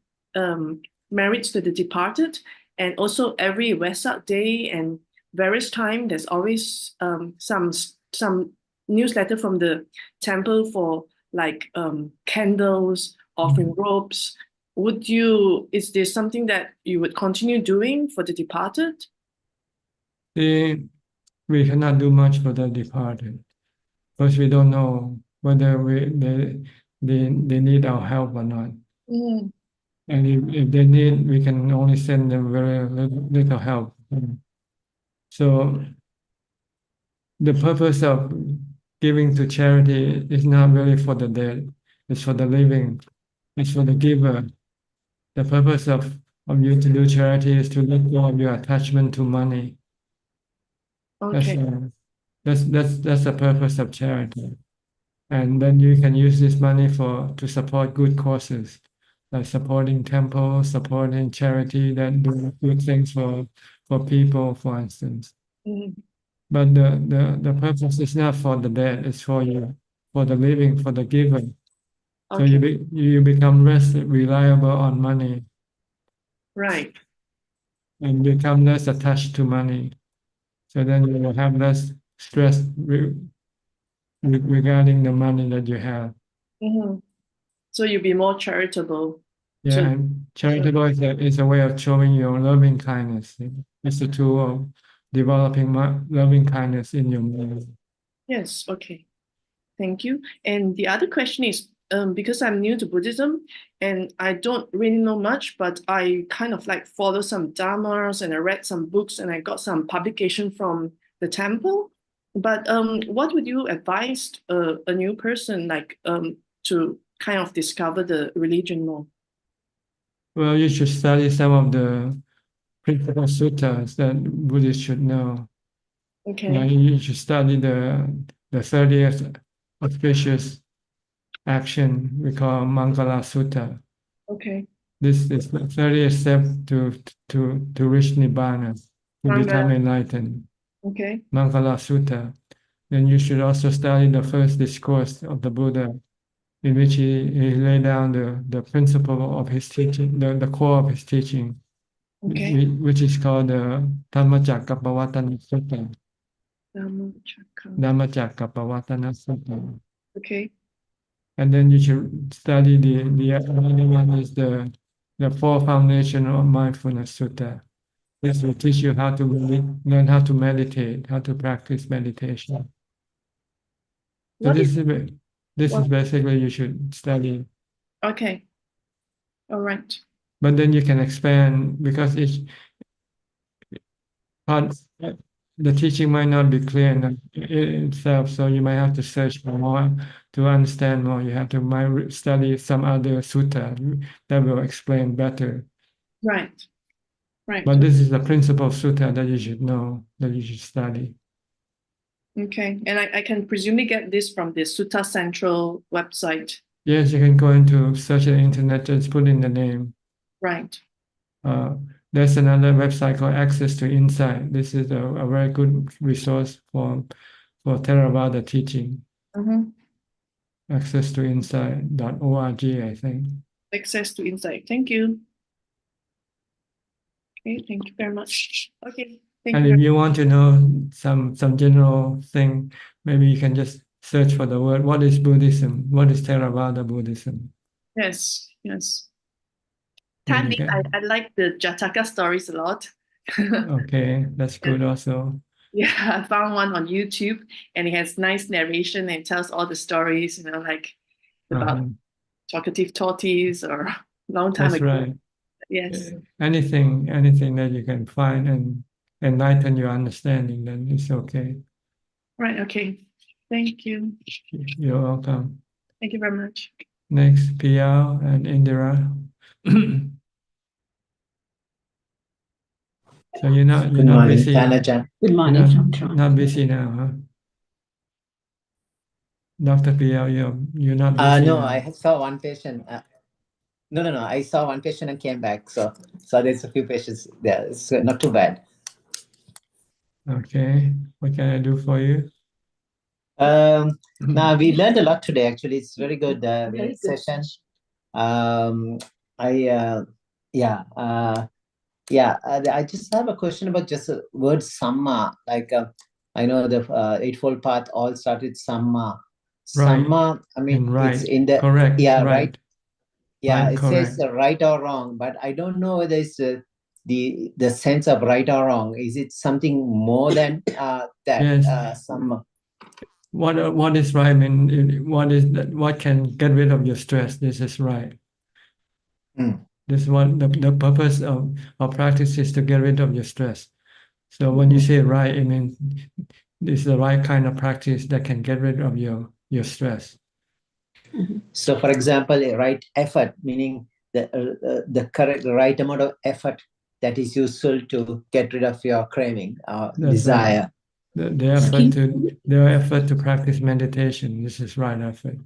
merits to the departed. And also every Vesak Day and various time, there's always some newsletter from the temple for like candles, offering robes. Is there something that you would continue doing for the departed? We cannot do much for the departed because we don't know whether they need our help or not. Mm. And if they need, we can only send them very little help. So the purpose of giving to charity is not really for the dead, it's for the living, it's for the giver. The purpose of you to do charity is to let go of your attachment to money. Okay. That's the purpose of charity. And then you can use this money to support good causes, like supporting temples, supporting charity that do good things for people, for instance. Mm. But the purpose is not for the dead, it's for you, for the living, for the giver. So Okay. you become less reliable on money Right. and become less attached to money. So then you will have less stress regarding the money that you have. Mhm. So you'll be more charitable. Yeah, to and charitable is a way of showing your loving kindness. It's a tool of developing loving kindness in your mind. Yes, okay. Thank you. And the other question is, because I'm new to Buddhism and I don't really know much, but I kind of like follow some dharmas and I read some books and I got some publication from the temple. But what would you advise a new person like to kind of discover the religion more? Well, you should study some of the principal suttas that Buddhists should know. Okay. You know, you should study the 30th auspicious action we call Mangala Sutta. Okay. This is the 30th step to reach Nibbana, to become Mangala. enlightened. Okay. Mangala Sutta. Then you should also study the first discourse of the Buddha, in which he laid down the principle of his teaching, the core of his teaching, Okay. which is called the Dhammacakkappavattana Sutta. Dhammacakkappavattana Sutta. Okay. And then you should study the other one is the four foundation of mindfulness sutta. This will teach you how to learn how to meditate, how to practice meditation. So What this is- is basically you should study. Okay. All right. But then you can expand because each part, the teaching might not be clear in itself, so you might have to search for more to understand more. You have to might study some other sutta that will explain better. Right. Right. But this is the principal sutta that you should know, that you should study. Okay. And I can presumably get this from the Sutta Central website. Yes, you can go into search the internet, just put in the name. Right. There's another website called Access to Insight. This is a very good resource for Theravada teaching. Mm-hmm. Access to insight.org, I think. Access to insight. Thank you. Okay, thank you very much. Okay, thank And you. if you want to know some general thing, maybe you can just search for the word, what is Buddhism? What is Theravada Buddhism? Yes, yes. Then you Tandy, I like the Jataka stories a lot. Okay, that's good also. Yeah, I found one on YouTube and it has nice narration and tells all the stories, you know, like about Uh-huh. talkative tortoise or long time That's ago. right. Yes. Anything that you can find and enlighten your understanding, then it's okay. Right, okay. Thank you. You're welcome. Thank you very much. Next, Piyao and Indira. So you're not morning, busy. Tanaja. Good morning You're from Toronto. not busy now, huh? Dr. Piyao, you're not busy No, now. I saw one patient. No. I saw one patient and came back. So there's a few patients there. It's not too bad. Okay. What can I do for you? Now we learned a lot today. Actually, it's very good, Very good session. session. I just have a question about just the word samma. Like I know the Eightfold Path all started samma. Right. Samma. I mean, And right. it's in the Correct. right. Right. Yeah, Right, it says correct. right or wrong, but I don't know whether it's the sense of right or wrong. Is it something more than that? Yes. Samma. What is right? I mean, what can get rid of your stress? This is right. This is what the purpose of practice is, to get rid of your stress. So when you say right, I mean this is the right kind of practice that can get rid of your stress. So, for example, a right effort, meaning the correct right amount of effort that is useful to get rid of your craving or That's desire. right. The effort to practice meditation. This is right effort.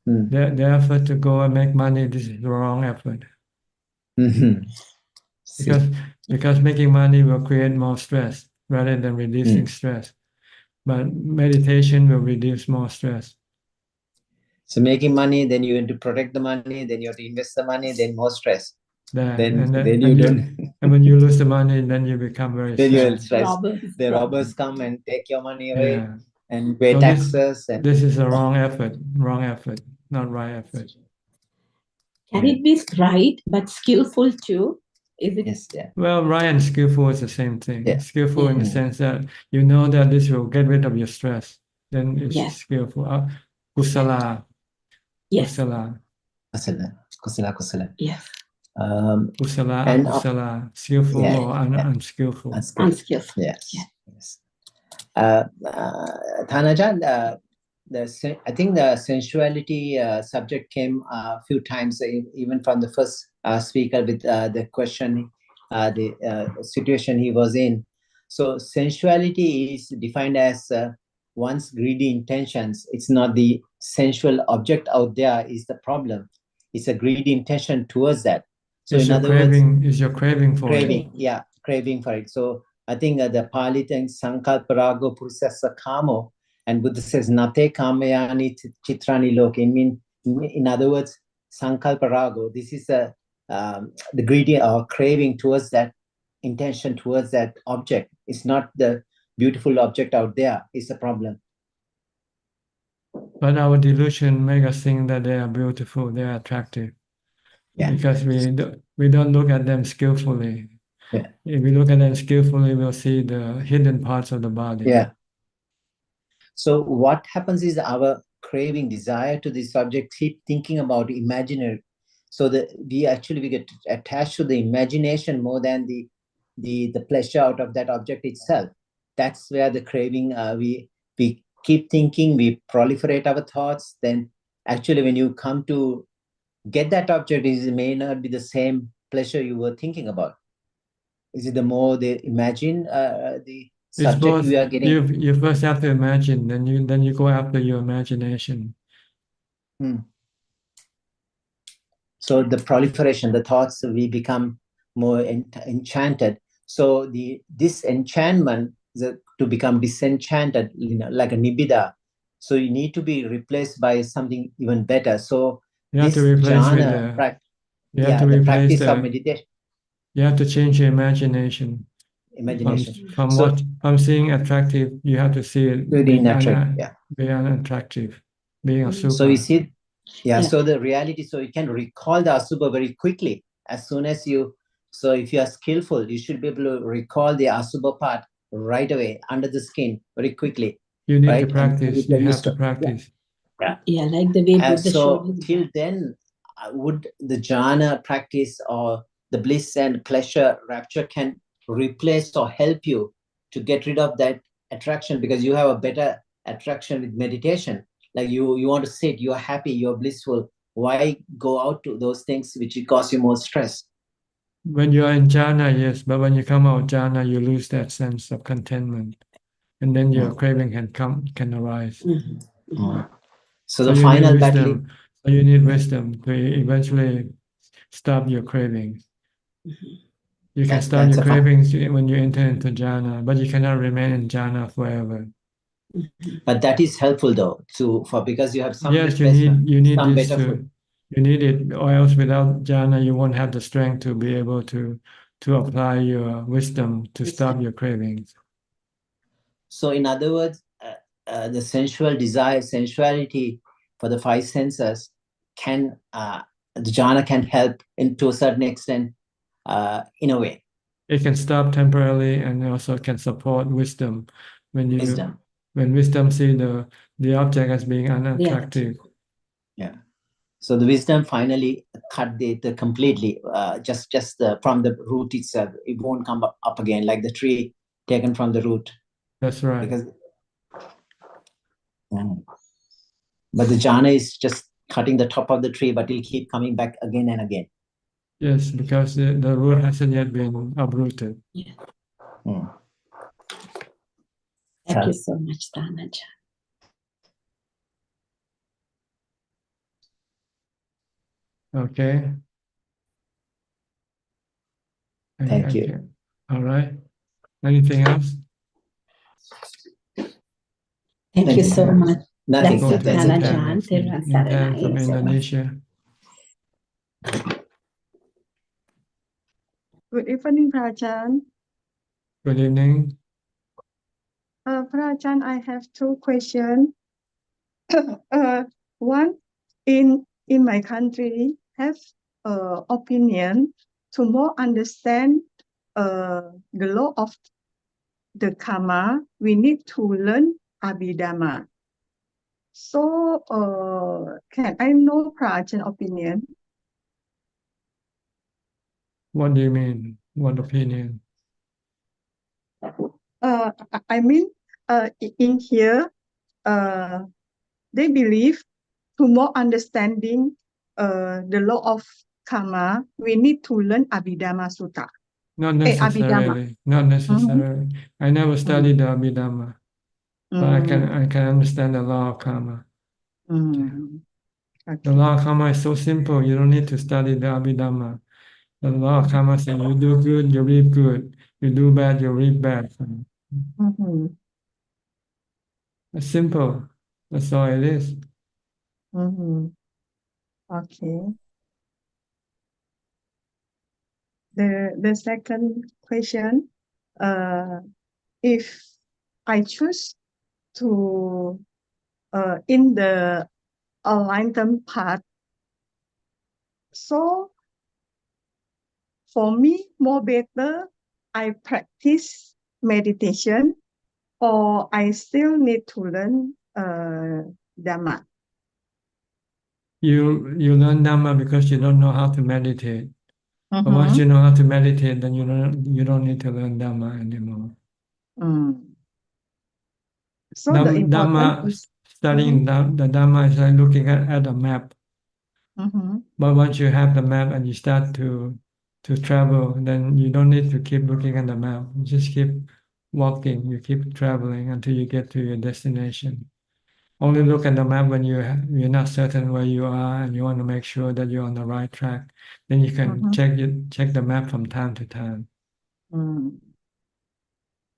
The effort to go and make money. This is the wrong effort. Because making money will create more stress rather than reducing stress. But meditation will reduce more stress. So making money, then you have to protect the money, then you have to invest the money, then more stress. And when you lose the money, then you become very then you're stressed. stressed. The robbers come and take your money away Yeah. and pay So taxes. This is a wrong effort, not right effort. Can it be right but skillful too? Is it? Yes, yeah. Well, right and skillful is the same thing. Yeah. Skillful in the sense that you know that this will get rid of your stress. Then it's Yes. skillful. Kusala. Yes. Kusala. Kusala. Yes. Kusala, and, akusala. Skillful or unskillful. Unskillful. Yes. Thanajan, I think the sensuality subject came a few times, even from the first speaker with the question, the situation he was in. So sensuality is defined as one's greedy intentions. It's not the sensual object out there is the problem. It's a greedy intention towards that. So Is in your other words, craving is your craving for it. craving, yeah, craving for it. So I think the Pali thing, Sankalparago Purusasa Kamo, and Buddha says, Nate Kamayani Chitrani Loke. In other words, Sankalparago, this is the greedy or craving towards that intention, towards that object. It's not the beautiful object out there, it's a problem. But our delusion make us think that they are beautiful, they are attractive. Yeah. Because we don't look at them skillfully. Yeah. If we look at them skillfully, we'll see the hidden parts of the body. Yeah. So what happens is our craving, desire to this subject, keep thinking about imaginary. So that we get attached to the imagination more than the pleasure out of that object itself. That's where the craving, we keep thinking, we proliferate our thoughts. Then actually when you come to get that object, it may not be the same pleasure you were thinking about. Is it the more they imagine the It's subject both. we are getting? You first have to imagine, then you go after your imagination. So the proliferation, the thoughts, we become more enchanted. So this enchantment, to become disenchanted, like a nibbida. So you need to be replaced by something even better. So You have this to replace with jhana, the practice of meditation. You have to change your imagination. Imagination. From seeing attractive, you have to see it being unattractive, being a super. So you see, so the reality, so you can recall the asubha very quickly. As soon as so if you are skillful, you should be able to recall the asubha part right away under the skin very quickly. You need right? to practice. You have to practice. Yeah, like the way Buddha so till then, would the jhana practice or the bliss and pleasure rapture can replace or help you to get rid of that attraction, because you have a better attraction with meditation. Like you want to sit, you're happy, you're blissful. Why go out to those things which cause you more stress? When you are in jhana, yes, but when you come out of jhana, you lose that sense of contentment, and then your craving can arise. So the final battle. So you need wisdom to eventually stop your cravings. You can stop your cravings when you enter into jhana, but you cannot remain in jhana forever. But that is helpful though, because you have some yes, you need some this better to food. You need it, or else without jhana, you won't have the strength to be able to apply your wisdom to stop your cravings. So in other words, the sensual desire, sensuality for the five senses the jhana can help to a certain extent, in a way. It can stop temporarily and also can support wisdom. When wisdom see the object as being unattractive. Yeah. So the wisdom finally cut the completely, just from the root itself. It won't come up again, like the tree taken from the root. That's right. Because, but the jhana is just cutting the top of the tree, but it'll keep coming back again and again. Yes, because the root hasn't yet been uprooted. Yeah. Thank you so much, Ajaan. Okay. Thank you. All right. Anything else? Thank you so much. Nothing. Ajaan. Intan from Indonesia. Good evening, Ajaan. Good evening. Ajaan, I have two questions. One, in my country, have opinion to more understand the law of the karma. We need to learn Abhidhamma. So, can I know Ajaan opinion? What do you mean? What opinion? I mean, in here, they believe to more understanding the law of karma, we need to learn Abhidhamma Sutta. Not Abhidhamma. necessarily. Not necessarily. I never studied the Abhidhamma, but I can understand the law of karma. The law of karma is so simple. You don't need to study the Abhidhamma. The law of karma says you do good, you reap good. You do bad, you reap bad. It's simple. That's all it is. Okay. The second question, if I choose to in the enlightenment path, so for me more better I practice meditation or I still need to learn Dhamma. You learn Dhamma because you don't know how to meditate. But once you know how to meditate, then you don't need to learn Dhamma anymore. So the important is Studying the Dhamma is like looking at a map. But once you have the map and you start to travel, then you don't need to keep looking at the map. You just keep walking, you keep traveling until you get to your destination. Only look at the map when you're not certain where you are and you want to make sure that you're on the right track. Then you can check the map from time to time.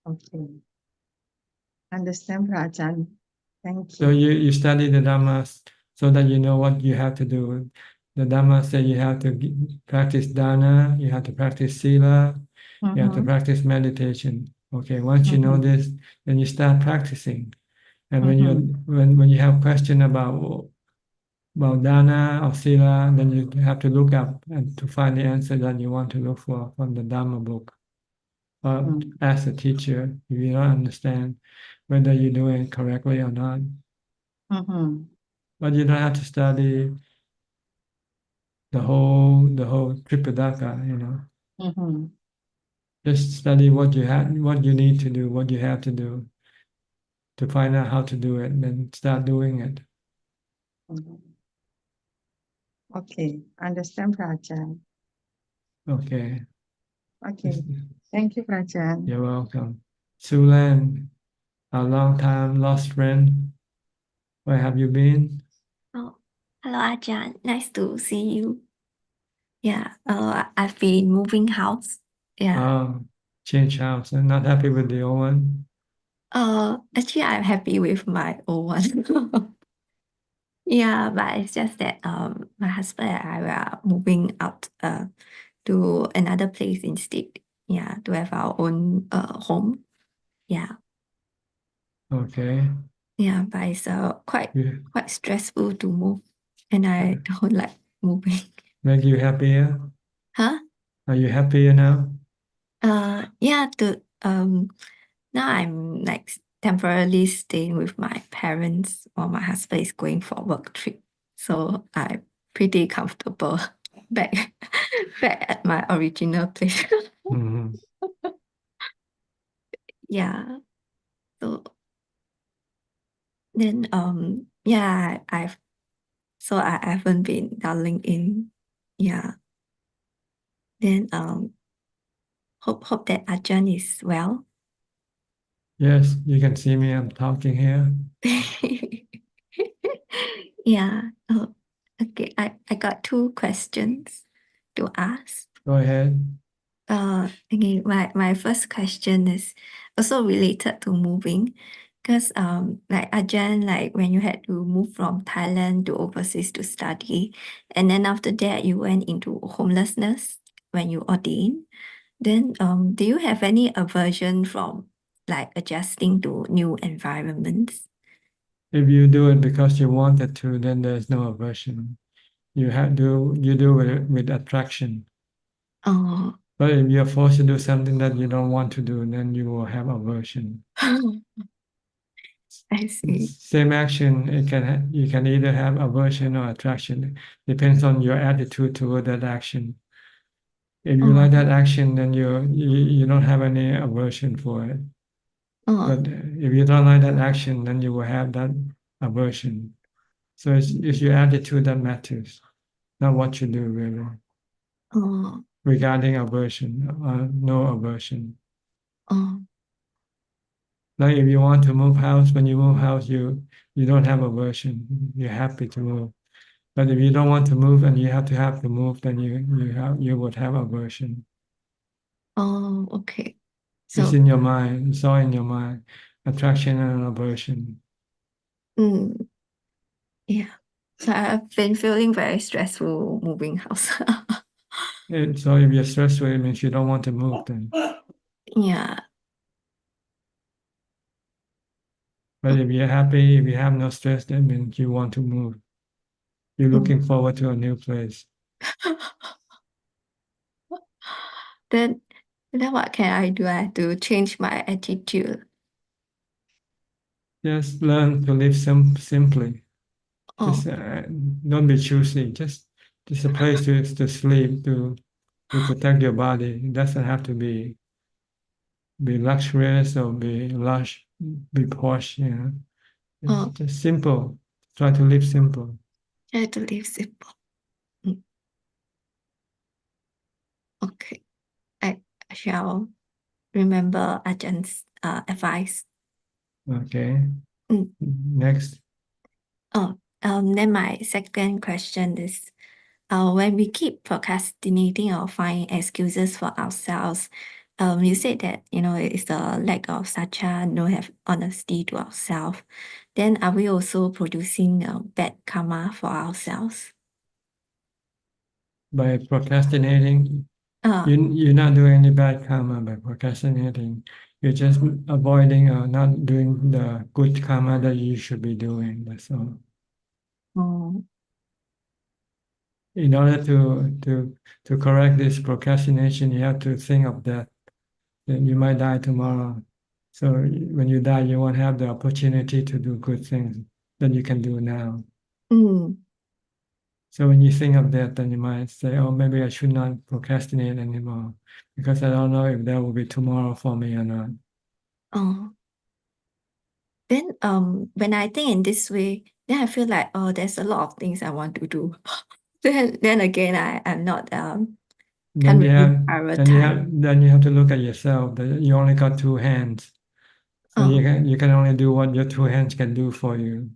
Okay. Understand, Ajaan. Thank So you. you study the Dhamma so that you know what you have to do. The Dhamma say you have to practice dana, you have to practice sila, you have to practice meditation. Okay, once you know this, then you start practicing. And when you have question about dana or sila, then you have to look up and to find the answer that you want to look for from the Dhamma book. Ask the teacher if you don't understand whether you're doing it correctly or not. But you don't have to study the whole Tripitaka, you know. Just study what you need to do, what you have to do to find out how to do it, and then start doing it. Okay, understand, Ajaan. Okay. Okay, thank you, Ajaan. You're welcome. Sulan, a long time lost friend. Where have you been? Oh, hello, Ajahn. Nice to see you. Yeah, I've been moving house. Yeah. Change house. I'm not happy with the old one. Actually, I'm happy with my old one. Yeah, but it's just that my husband and I are moving out to another place instead. Yeah, to have our own home. Yeah. Okay. Yeah, but it's quite stressful to move, and I don't like moving. Make you happier? Huh? Are you happier now? Yeah, now I'm like temporarily staying with my parents while my husband is going for a work trip. So I'm pretty comfortable back back at my original place. Yeah. So then yeah, I haven't been dialing in. Yeah. Then hope that Ajahn is well. Yes, you can see me. I'm talking here. Yeah. Oh, okay. I got two questions to ask. Go ahead. Okay, my first question is also related to moving, because like Ajahn, like when you had to move from Thailand to overseas to study, and then after that you went into homelessness when you ordained, then do you have any aversion from like adjusting to new environments? If you do it because you wanted to, then there's no aversion. You do it with attraction. Oh. But if you're forced to do something that you don't want to do, then you will have aversion. I see. Same action, you can either have aversion or attraction. Depends on your attitude toward that action. If you like that action, then you don't have any aversion for it. But if you don't like that action, then you will have that aversion. So it's your attitude that matters, not what you do really. Oh, Regarding aversion, no aversion. oh, Like if you want to move house, when you move house, you don't have aversion. You're happy to move. But if you don't want to move and you have to move, then you would have aversion. oh, okay. It's So, in your mind. It's all in your mind. Attraction and aversion. Yeah. So I've been feeling very stressful moving house. So if you're stressful, it means you don't want to move then. Yeah. But if you're happy, if you have no stress, that means you want to move. You're looking forward to a new place. Then what can I do? I have to change my attitude. Just learn to live simply. Just Oh, don't be choosy. Just a place to sleep, to protect your body. It doesn't have to be luxurious or be lush, be posh. You know, it's just simple. Try to live simple. try to live simple. Okay. I shall remember Ajaan's advice. Okay. Next. Oh, then my second question is, when we keep procrastinating or find excuses for ourselves, you said that, it's the lack of sacha, no have honesty to ourselves. Then are we also producing bad karma for ourselves? By procrastinating, you're not doing any bad karma by procrastinating. You're just avoiding or not doing the good karma that you should be doing. That's all. Oh. In order to correct this procrastination, you have to think of that you might die tomorrow. So when you die, you won't have the opportunity to do good things that you can do now. So when you think of that, then you might say, oh, maybe I should not procrastinate anymore because I don't know if there will be tomorrow for me or not. Oh. Then when I think in this way, then I feel like, oh, there's a lot of things I want to do. Then again, I'm not can't Then you really have prioritize. then you have to look at yourself that you only got two hands. So you can only do what your two hands can do for you.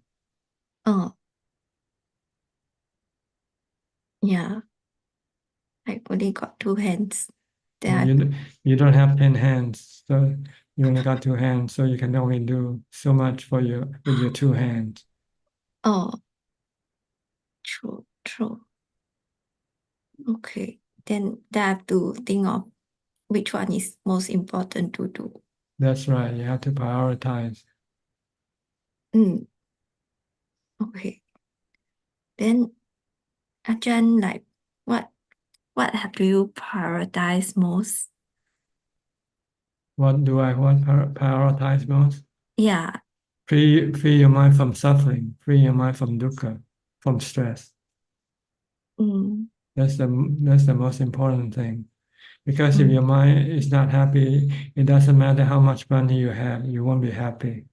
Oh. Yeah. I only got two hands. You don't have 10 hands, so you only got two hands, so you can only do so much with your two hands. Oh, true. Okay, then I have to think of which one is most important to do. That's right. You have to prioritize. Okay. Then Ajahn, like what do you prioritize most? What do I want prioritize most? Yeah. Free your mind from suffering. Free your mind from dukkha, from stress. That's the most important thing. Because if your mind is not happy, it doesn't matter how much money you have, you won't be happy.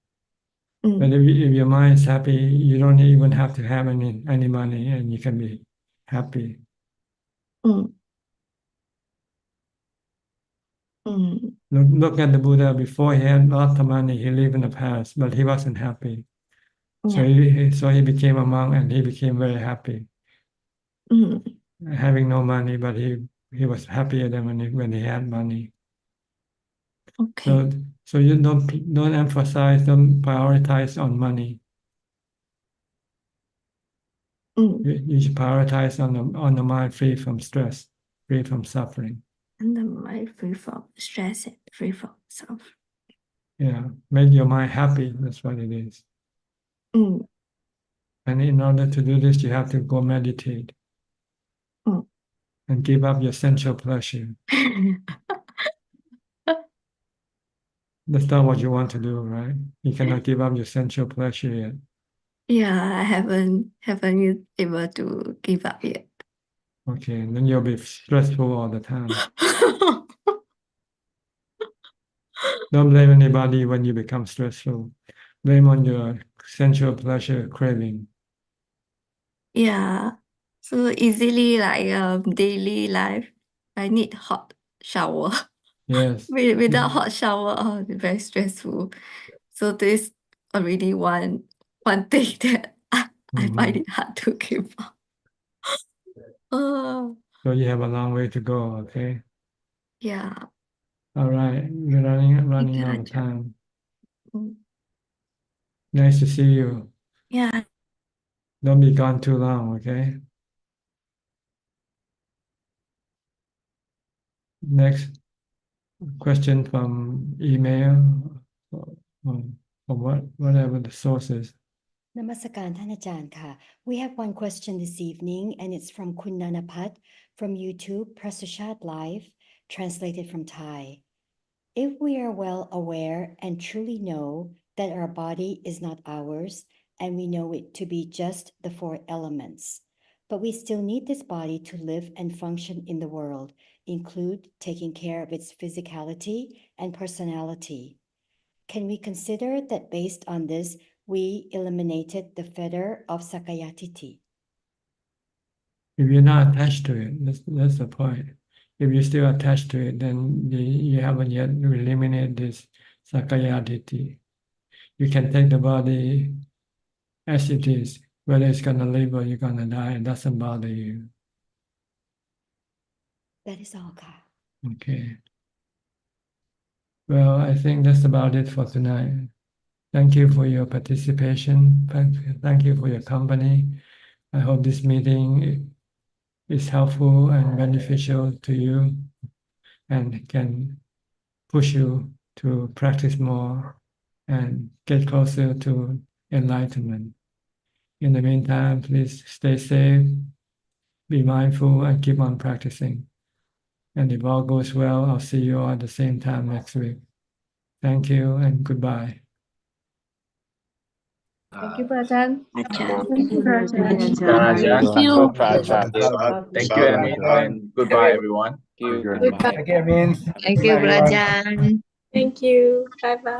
But if your mind is happy, you don't even have to have any money and you can be happy. Look at the Buddha. Before he had lots of money, he lived in the past, but he wasn't happy. So he became a monk and he became very happy. Having no money, but he was happier than when he had money. Okay. So you don't emphasize, don't prioritize on money. You should prioritize on the mind free from stress, free from suffering. And the mind free from stress and free from suffering. Yeah, make your mind happy. That's what it is. And in order to do this, you have to go meditate and give up your sensual pleasure. That's not what you want to do, right? You cannot give up your sensual pleasure yet. Yeah, I haven't been able to give up yet. Okay, then you'll be stressful all the time. Don't blame anybody when you become stressful. Blame on your sensual pleasure craving. Yeah. So easily like daily life, I need hot shower. Yes. Without hot shower, oh, very stressful. So this already one thing that I find it hard to give up. Oh, So you have a long way to go, okay? yeah. All right. We're running you, out of Ajahn. time. Mm. Nice to see you. Yeah. Don't be gone too long, okay? Next question from email, from whatever the source is. Namaskaran,ท่านอาจารย์ค่ะ We have one question this evening, and it's from Kun Nanapat from YouTube, Press Suchart Live, translated from Thai. If we are well aware and truly know that our body is not ours, and we know it to be just the 4 elements, but we still need this body to live and function in the world, include taking care of its physicality and personality. Can we consider that based on this, we eliminated the fetter of Sakayatiti? If you're not attached to it, that's the point. If you're still attached to it, then you haven't yet eliminated this sakayaditi. You can take the body as it is, whether it's gonna live or you're gonna die, it doesn't bother you. That is all, ka. Okay. Well, I think that's about it for tonight. Thank you for your participation. Thank you for your company. I hope this meeting is helpful and beneficial to you and can push you to practice more and get closer to enlightenment. In the meantime, please stay safe, be mindful, and keep on practicing. And if all goes well, I'll see you all at the same time next week. Thank you and goodbye. Thank you, Ajahn. Thank you, Ajahn. Ajahn. Thank you. Thank you, Emin, and goodbye, everyone. Thank you. Goodbye. Thank you, Brajan. Thank you. Bye bye.